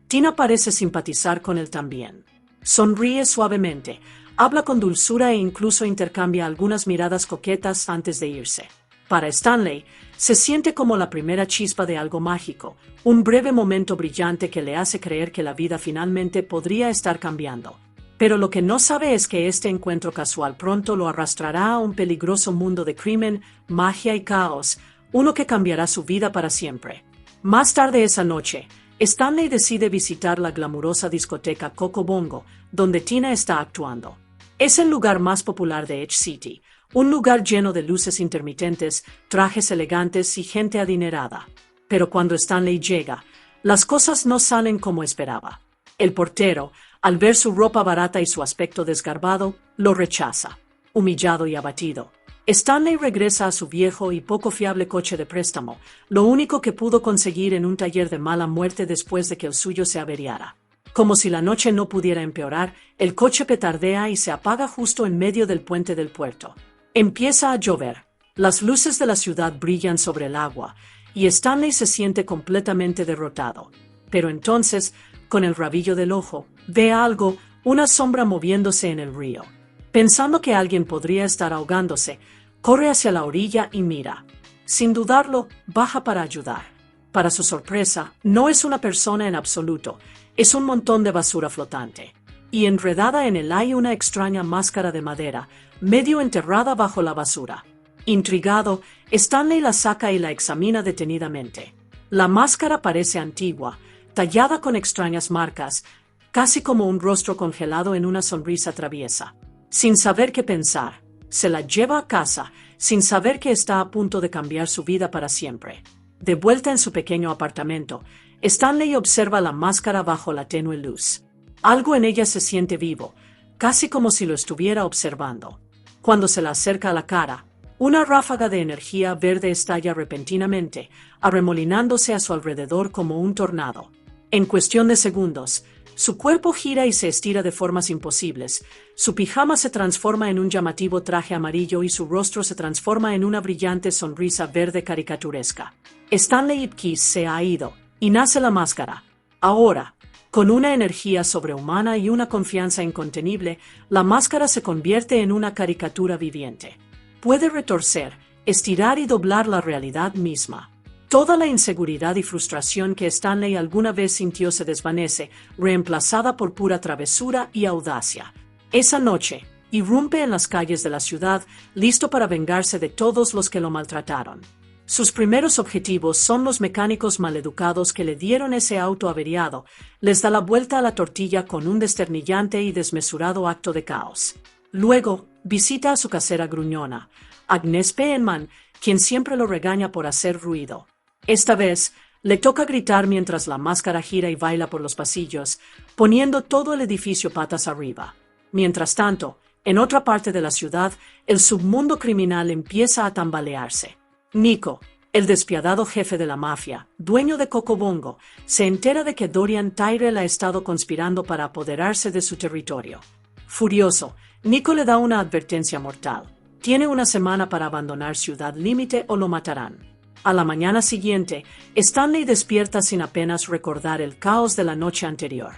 Tina parece simpatizar con él también. Sonríe suavemente, habla con dulzura e incluso intercambia algunas miradas coquetas antes de irse. Para Stanley, se siente como la primera chispa de algo mágico, un breve momento brillante que le hace creer que la vida finalmente podría estar cambiando. Pero lo que no sabe es que este encuentro casual pronto lo arrastrará a un peligroso mundo de crimen, magia y caos, uno que cambiará su vida para siempre. Más tarde esa noche, Stanley decide visitar la glamurosa discoteca Coco Bongo, donde Tina está actuando. Es el lugar más popular de Edge City, un lugar lleno de luces intermitentes, trajes elegantes y gente adinerada. Pero cuando Stanley llega, las cosas no salen como esperaba. El portero, al ver su ropa barata y su aspecto desgarbado, lo rechaza. Humillado y abatido, Stanley regresa a su viejo y poco fiable coche de préstamo, lo único que pudo conseguir en un taller de mala muerte después de que el suyo se averiara. Como si la noche no pudiera empeorar, el coche petardea y se apaga justo en medio del puente del puerto. Empieza a llover. Las luces de la ciudad brillan sobre el agua, y Stanley se siente completamente derrotado. Pero entonces, con el rabillo del ojo, ve algo, una sombra moviéndose en el río. Pensando que alguien podría estar ahogándose, corre hacia la orilla y mira. Sin dudarlo, baja para ayudar. Para su sorpresa, no es una persona en absoluto, es un montón de basura flotante. Y enredada en él hay una extraña máscara de madera, medio enterrada bajo la basura. Intrigado, Stanley la saca y la examina detenidamente. La máscara parece antigua, tallada con extrañas marcas, casi como un rostro congelado en una sonrisa traviesa. Sin saber qué pensar, se la lleva a casa, sin saber que está a punto de cambiar su vida para siempre. De vuelta en su pequeño apartamento, Stanley observa la máscara bajo la tenue luz. Algo en ella se siente vivo, casi como si lo estuviera observando. Cuando se la acerca a la cara, una ráfaga de energía verde estalla repentinamente, arremolinándose a su alrededor como un tornado. En cuestión de segundos, su cuerpo gira y se estira de formas imposibles, su pijama se transforma en un llamativo traje amarillo y su rostro se transforma en una brillante sonrisa verde caricaturesca. Stanley Ipkiss se ha ido, y nace la máscara. Ahora, con una energía sobrehumana y una confianza incontenible, la máscara se convierte en una caricatura viviente. Puede retorcer, estirar y doblar la realidad misma. Toda la inseguridad y frustración que Stanley alguna vez sintió se desvanece, reemplazada por pura travesura y audacia. Esa noche, irrumpe en las calles de la ciudad, listo para vengarse de todos los que lo maltrataron. Sus primeros objetivos son los mecánicos maleducados que le dieron ese auto averiado, les da la vuelta a la tortilla con un desternillante y desmesurado acto de caos. Luego, visita a su casera gruñona, Agnes Penman, quien siempre lo regaña por hacer ruido. Esta vez, le toca gritar mientras la máscara gira y baila por los pasillos, poniendo todo el edificio patas arriba. Mientras tanto, En otra parte de la ciudad, el submundo criminal empieza a tambalearse. Nico, el despiadado jefe de la mafia, dueño de Cocobongo, se entera de que Dorian Tyrell ha estado conspirando para apoderarse de su territorio. Furioso, Nico le da una advertencia mortal. Tiene una semana para abandonar Ciudad Límite o lo matarán. A la mañana siguiente, Stanley despierta sin apenas recordar el caos de la noche anterior.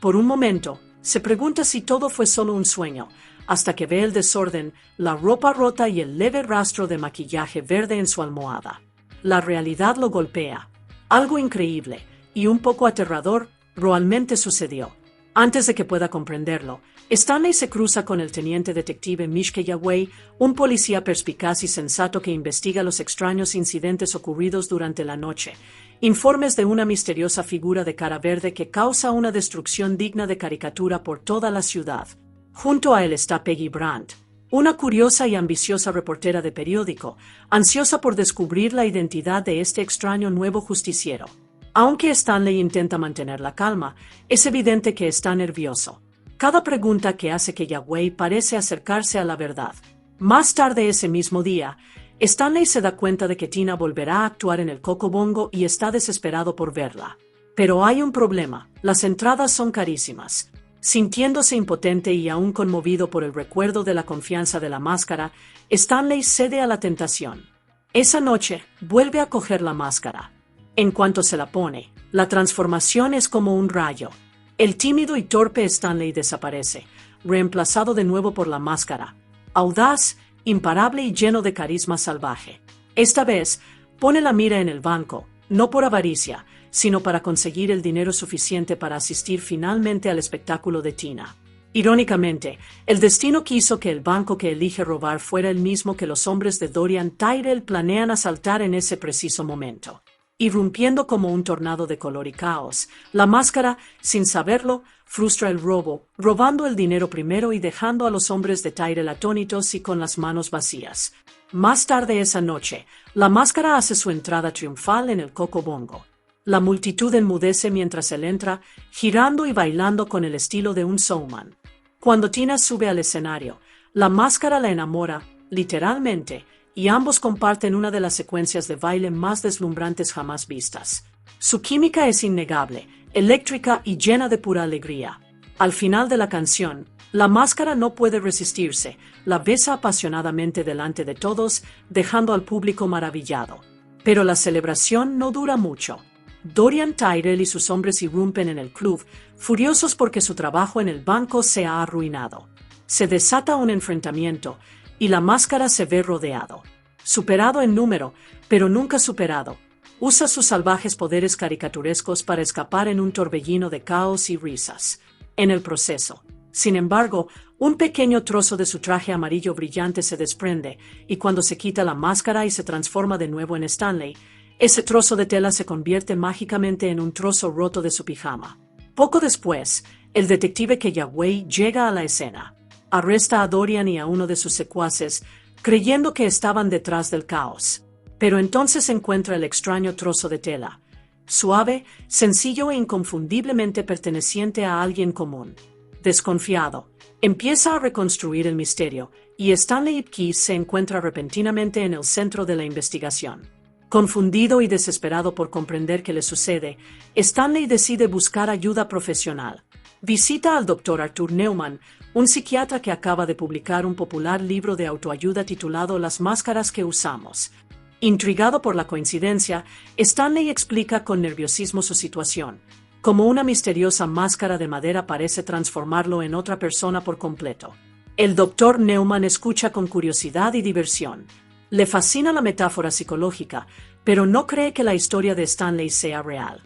Por un momento, se pregunta si todo fue solo un sueño, hasta que ve el desorden, la ropa rota y el leve rastro de maquillaje verde en su almohada. La realidad lo golpea. Algo increíble y un poco aterrador realmente sucedió. Antes de que pueda comprenderlo, Stanley se cruza con el teniente detective Mishke Yagüey, un policía perspicaz y sensato que investiga los extraños incidentes ocurridos durante la noche. Informes de una misteriosa figura de cara verde que causa una destrucción digna de caricatura por toda la ciudad. Junto a él está Peggy Brandt, una curiosa y ambiciosa reportera de periódico, ansiosa por descubrir la identidad de este extraño nuevo justiciero. Aunque Stanley intenta mantener la calma, es evidente que está nervioso. Cada pregunta que hace que Yagüey parece acercarse a la verdad. Más tarde ese mismo día, Stanley se da cuenta de que Tina volverá a actuar en el Cocobongo y está desesperado por verla. Pero hay un problema, las entradas son carísimas. Sintiéndose impotente y aún conmovido por el recuerdo de la confianza de la máscara, Stanley cede a la tentación. Esa noche, vuelve a coger la máscara. En cuanto se la pone, la transformación es como un rayo. El tímido y torpe Stanley desaparece, reemplazado de nuevo por la máscara. Audaz, imparable y lleno de carisma salvaje. Esta vez, pone la mira en el banco, no por avaricia, sino para conseguir el dinero suficiente para asistir finalmente al espectáculo de Tina. Irónicamente, el destino quiso que el banco que elige robar fuera el mismo que los hombres de Dorian Tyrell planean asaltar en ese preciso momento. Irrumpiendo como un tornado de color y caos, la máscara, sin saberlo, frustra el robo, robando el dinero primero y dejando a los hombres de Tyrell atónitos y con las manos vacías. Más tarde esa noche, la máscara hace su entrada triunfal en el Cocobongo. La multitud enmudece mientras él entra, girando y bailando con el estilo de un showman. Cuando Tina sube al escenario, la máscara la enamora, literalmente, y ambos comparten una de las secuencias de baile más deslumbrantes jamás vistas. Su química es innegable, eléctrica y llena de pura alegría. Al final de la canción, la máscara no puede resistirse, la besa apasionadamente delante de todos, dejando al público maravillado. Pero la celebración no dura mucho. Dorian Tyrell y sus hombres irrumpen en el club, furiosos porque su trabajo en el banco se ha arruinado. Se desata un enfrentamiento, y la máscara se ve rodeado. Superado en número, pero nunca superado, usa sus salvajes poderes caricaturescos para escapar en un torbellino de caos y risas. En el proceso, sin embargo, un pequeño trozo de su traje amarillo brillante se desprende, y cuando se quita la máscara y se transforma de nuevo en Stanley, ese trozo de tela se convierte mágicamente en un trozo roto de su pijama. Poco después, el detective Yagüey llega a la escena. Arresta a Dorian y a uno de sus secuaces, creyendo que estaban detrás del caos. Pero entonces encuentra el extraño trozo de tela, suave, sencillo e inconfundiblemente perteneciente a alguien común. Desconfiado, empieza a reconstruir el misterio, y Stanley Ipkiss se encuentra repentinamente en el centro de la investigación. Confundido y desesperado por comprender qué le sucede, Stanley decide buscar ayuda profesional. Visita al Dr. Arthur Neumann, un psiquiatra que acaba de publicar un popular libro de autoayuda titulado Las máscaras que usamos. Intrigado por la coincidencia, Stanley explica con nerviosismo su situación, como una misteriosa máscara de madera parece transformarlo en otra persona por completo. El Dr. Neumann escucha con curiosidad y diversión. Le fascina la metáfora psicológica, pero no cree que la historia de Stanley sea real.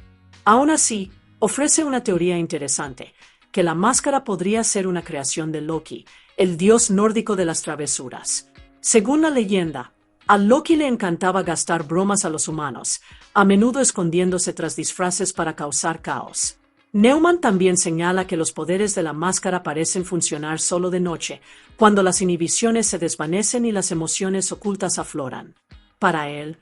Aún así, ofrece una teoría interesante, que la máscara podría ser una creación de Loki, el dios nórdico de las travesuras. Según la leyenda, a Loki le encantaba gastar bromas a los humanos, a menudo escondiéndose tras disfraces para causar caos. Neumann también señala que los poderes de la máscara parecen funcionar solo de noche, cuando las inhibiciones se desvanecen y las emociones ocultas afloran. Para él,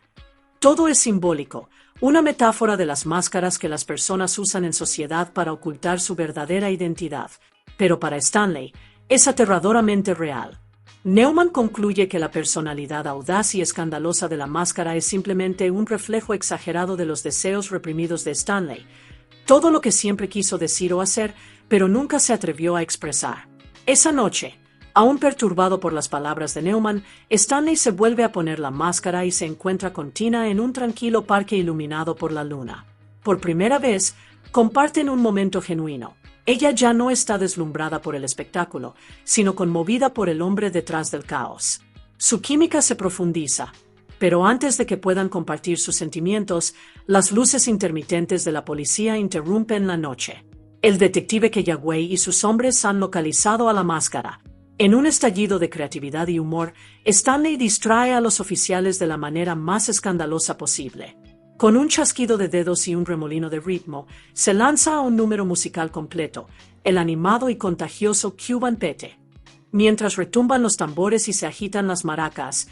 todo es simbólico, una metáfora de las máscaras que las personas usan en sociedad para ocultar su verdadera identidad. Pero para Stanley, es aterradoramente real. Neumann concluye que la personalidad audaz y escandalosa de la máscara es simplemente un reflejo exagerado de los deseos reprimidos de Stanley, todo lo que siempre quiso decir o hacer, pero nunca se atrevió a expresar. Esa noche, aún perturbado por las palabras de Neumann, Stanley se vuelve a poner la máscara y se encuentra con Tina en un tranquilo parque iluminado por la luna. Por primera vez, comparten un momento genuino. Ella ya no está deslumbrada por el espectáculo, sino conmovida por el hombre detrás del caos. Su química se profundiza, pero antes de que puedan compartir sus sentimientos, las luces intermitentes de la policía interrumpen la noche. El detective Kellaway y sus hombres han localizado a la máscara. En un estallido de creatividad y humor, Stanley distrae a los oficiales de la manera más escandalosa posible. Con un chasquido de dedos y un remolino de ritmo, se lanza a un número musical completo, el animado y contagioso Cuban Pete. Mientras retumban los tambores y se agitan las maracas,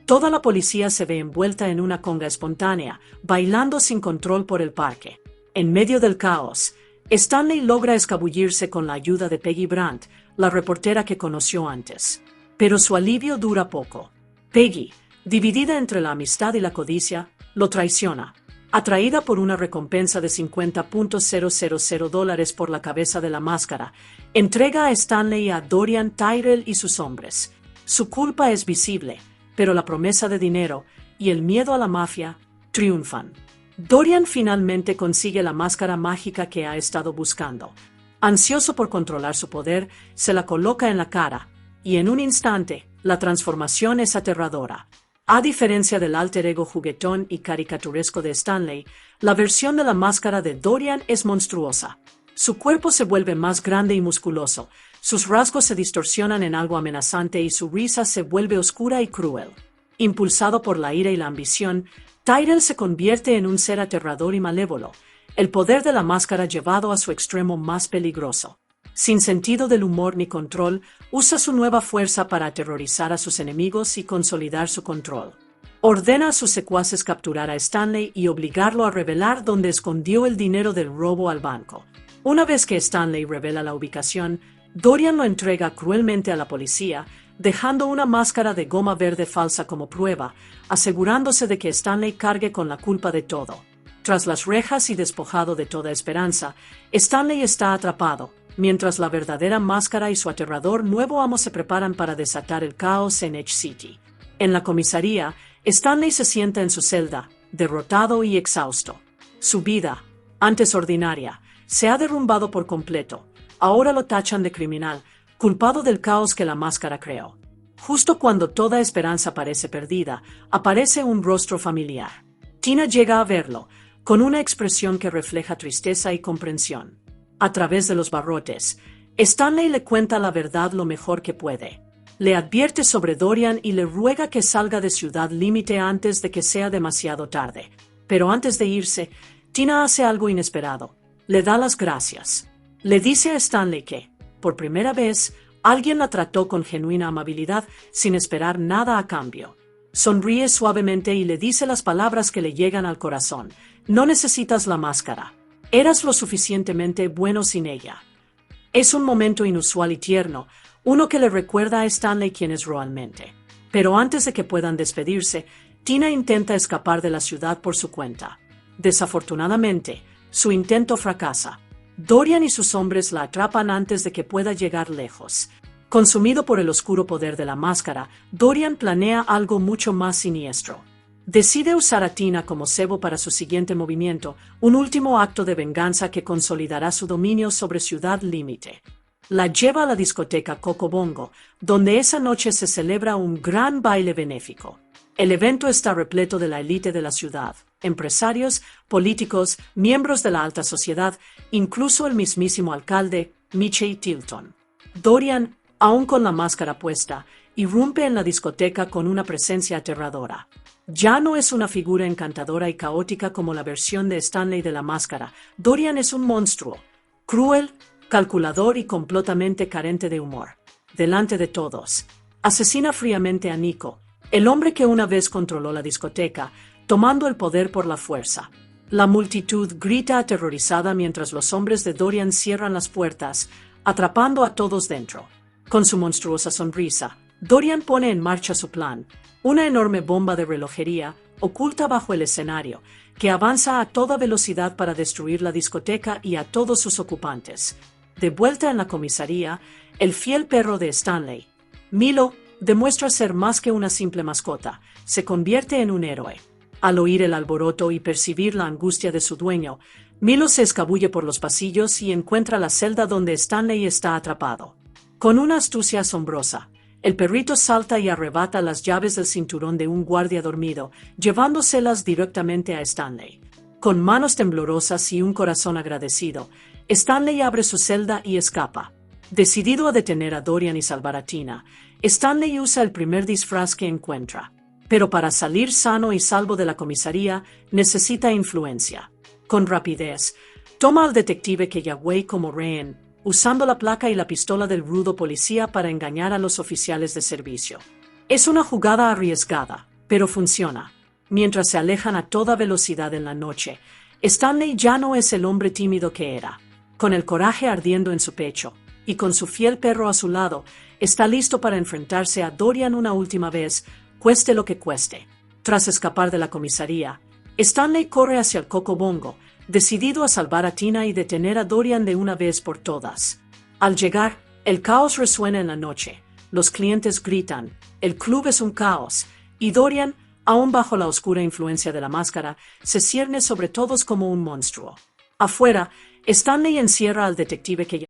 toda la policía se ve envuelta en una conga espontánea, bailando sin control por el parque. En medio del caos, Stanley logra escabullirse con la ayuda de Peggy Brandt, la reportera que conoció antes. Pero su alivio dura poco. Peggy, dividida entre la amistad y la codicia, lo traiciona. Atraída por una recompensa de $50,000 por la cabeza de la máscara, entrega a Stanley a Dorian, Tyrell y sus hombres. Su culpa es visible, pero la promesa de dinero y el miedo a la mafia triunfan. Dorian finalmente consigue la máscara mágica que ha estado buscando. Ansioso por controlar su poder, se la coloca en la cara, y en un instante, la transformación es aterradora. A diferencia del alter ego juguetón y caricaturesco de Stanley, la versión de la máscara de Dorian es monstruosa. Su cuerpo se vuelve más grande y musculoso, sus rasgos se distorsionan en algo amenazante y su risa se vuelve oscura y cruel. Impulsado por la ira y la ambición, Tyrell se convierte en un ser aterrador y malévolo, el poder de la máscara llevado a su extremo más peligroso. Sin sentido del humor ni control, usa su nueva fuerza para aterrorizar a sus enemigos y consolidar su control. Ordena a sus secuaces capturar a Stanley y obligarlo a revelar dónde escondió el dinero del robo al banco. Una vez que Stanley revela la ubicación, Dorian lo entrega cruelmente a la policía, dejando una máscara de goma verde falsa como prueba, asegurándose de que Stanley cargue con la culpa de todo. Tras las rejas y despojado de toda esperanza, Stanley está atrapado, mientras la verdadera máscara y su aterrador nuevo amo se preparan para desatar el caos en Edge City. En la comisaría, Stanley se sienta en su celda, derrotado y exhausto. Su vida, antes ordinaria, se ha derrumbado por completo. Ahora lo tachan de criminal, culpado del caos que la máscara creó. Justo cuando toda esperanza parece perdida, aparece un rostro familiar. Tina llega a verlo, con una expresión que refleja tristeza y comprensión. A través de los barrotes, Stanley le cuenta la verdad lo mejor que puede. Le advierte sobre Dorian y le ruega que salga de Ciudad Límite antes de que sea demasiado tarde. Pero antes de irse, Tina hace algo inesperado. Le da las gracias. Le dice a Stanley que, por primera vez, alguien la trató con genuina amabilidad sin esperar nada a cambio. Sonríe suavemente y le dice las palabras que le llegan al corazón. No necesitas la máscara. Eras lo suficientemente bueno sin ella. Es un momento inusual y tierno, uno que le recuerda a Stanley quién es realmente. Pero antes de que puedan despedirse, Tina intenta escapar de la ciudad por su cuenta. Desafortunadamente, su intento fracasa. Dorian y sus hombres la atrapan antes de que pueda llegar lejos. Consumido por el oscuro poder de la máscara, Dorian planea algo mucho más siniestro. Decide usar a Tina como cebo para su siguiente movimiento, un último acto de venganza que consolidará su dominio sobre Ciudad Límite. La lleva a la discoteca Coco Bongo, donde esa noche se celebra un gran baile benéfico. El evento está repleto de la élite de la ciudad, empresarios, políticos, miembros de la alta sociedad, incluso el mismísimo alcalde, Michie Tilton. Dorian, aún con la máscara puesta, irrumpe en la discoteca con una presencia aterradora. Ya no es una figura encantadora y caótica como la versión de Stanley de la máscara. Dorian es un monstruo, cruel, calculador y completamente carente de humor. Delante de todos, asesina fríamente a Nico, el hombre que una vez controló la discoteca, tomando el poder por la fuerza. La multitud grita aterrorizada mientras los hombres de Dorian cierran las puertas, atrapando a todos dentro. Con su monstruosa sonrisa, Dorian pone en marcha su plan, una enorme bomba de relojería oculta bajo el escenario, que avanza a toda velocidad para destruir la discoteca y a todos sus ocupantes. De vuelta en la comisaría, el fiel perro de Stanley, Milo, demuestra ser más que una simple mascota, se convierte en un héroe. Al oír el alboroto y percibir la angustia de su dueño, Milo se escabulle por los pasillos y encuentra la celda donde Stanley está atrapado. Con una astucia asombrosa, el perrito salta y arrebata las llaves del cinturón de un guardia dormido, llevándoselas directamente a Stanley. Con manos temblorosas y un corazón agradecido, Stanley abre su celda y escapa. Decidido a detener a Dorian y salvar a Tina, Stanley usa el primer disfraz que encuentra. Pero para salir sano y salvo de la comisaría, necesita influencia. Con rapidez, toma al detective Kellaway como rehén, usando la placa y la pistola del rudo policía para engañar a los oficiales de servicio. Es una jugada arriesgada, pero funciona. Mientras se alejan a toda velocidad en la noche, Stanley ya no es el hombre tímido que era. Con el coraje ardiendo en su pecho, y con su fiel perro a su lado, está listo para enfrentarse a Dorian una última vez, cueste lo que cueste. Tras escapar de la comisaría, Stanley corre hacia el Coco Bongo, decidido a salvar a Tina y detener a Dorian de una vez por todas. Al llegar, el caos resuena en la noche, los clientes gritan, el club es un caos, y Dorian, aún bajo la oscura influencia de la máscara, se cierne sobre todos como un monstruo. Afuera, Stanley encierra al detective que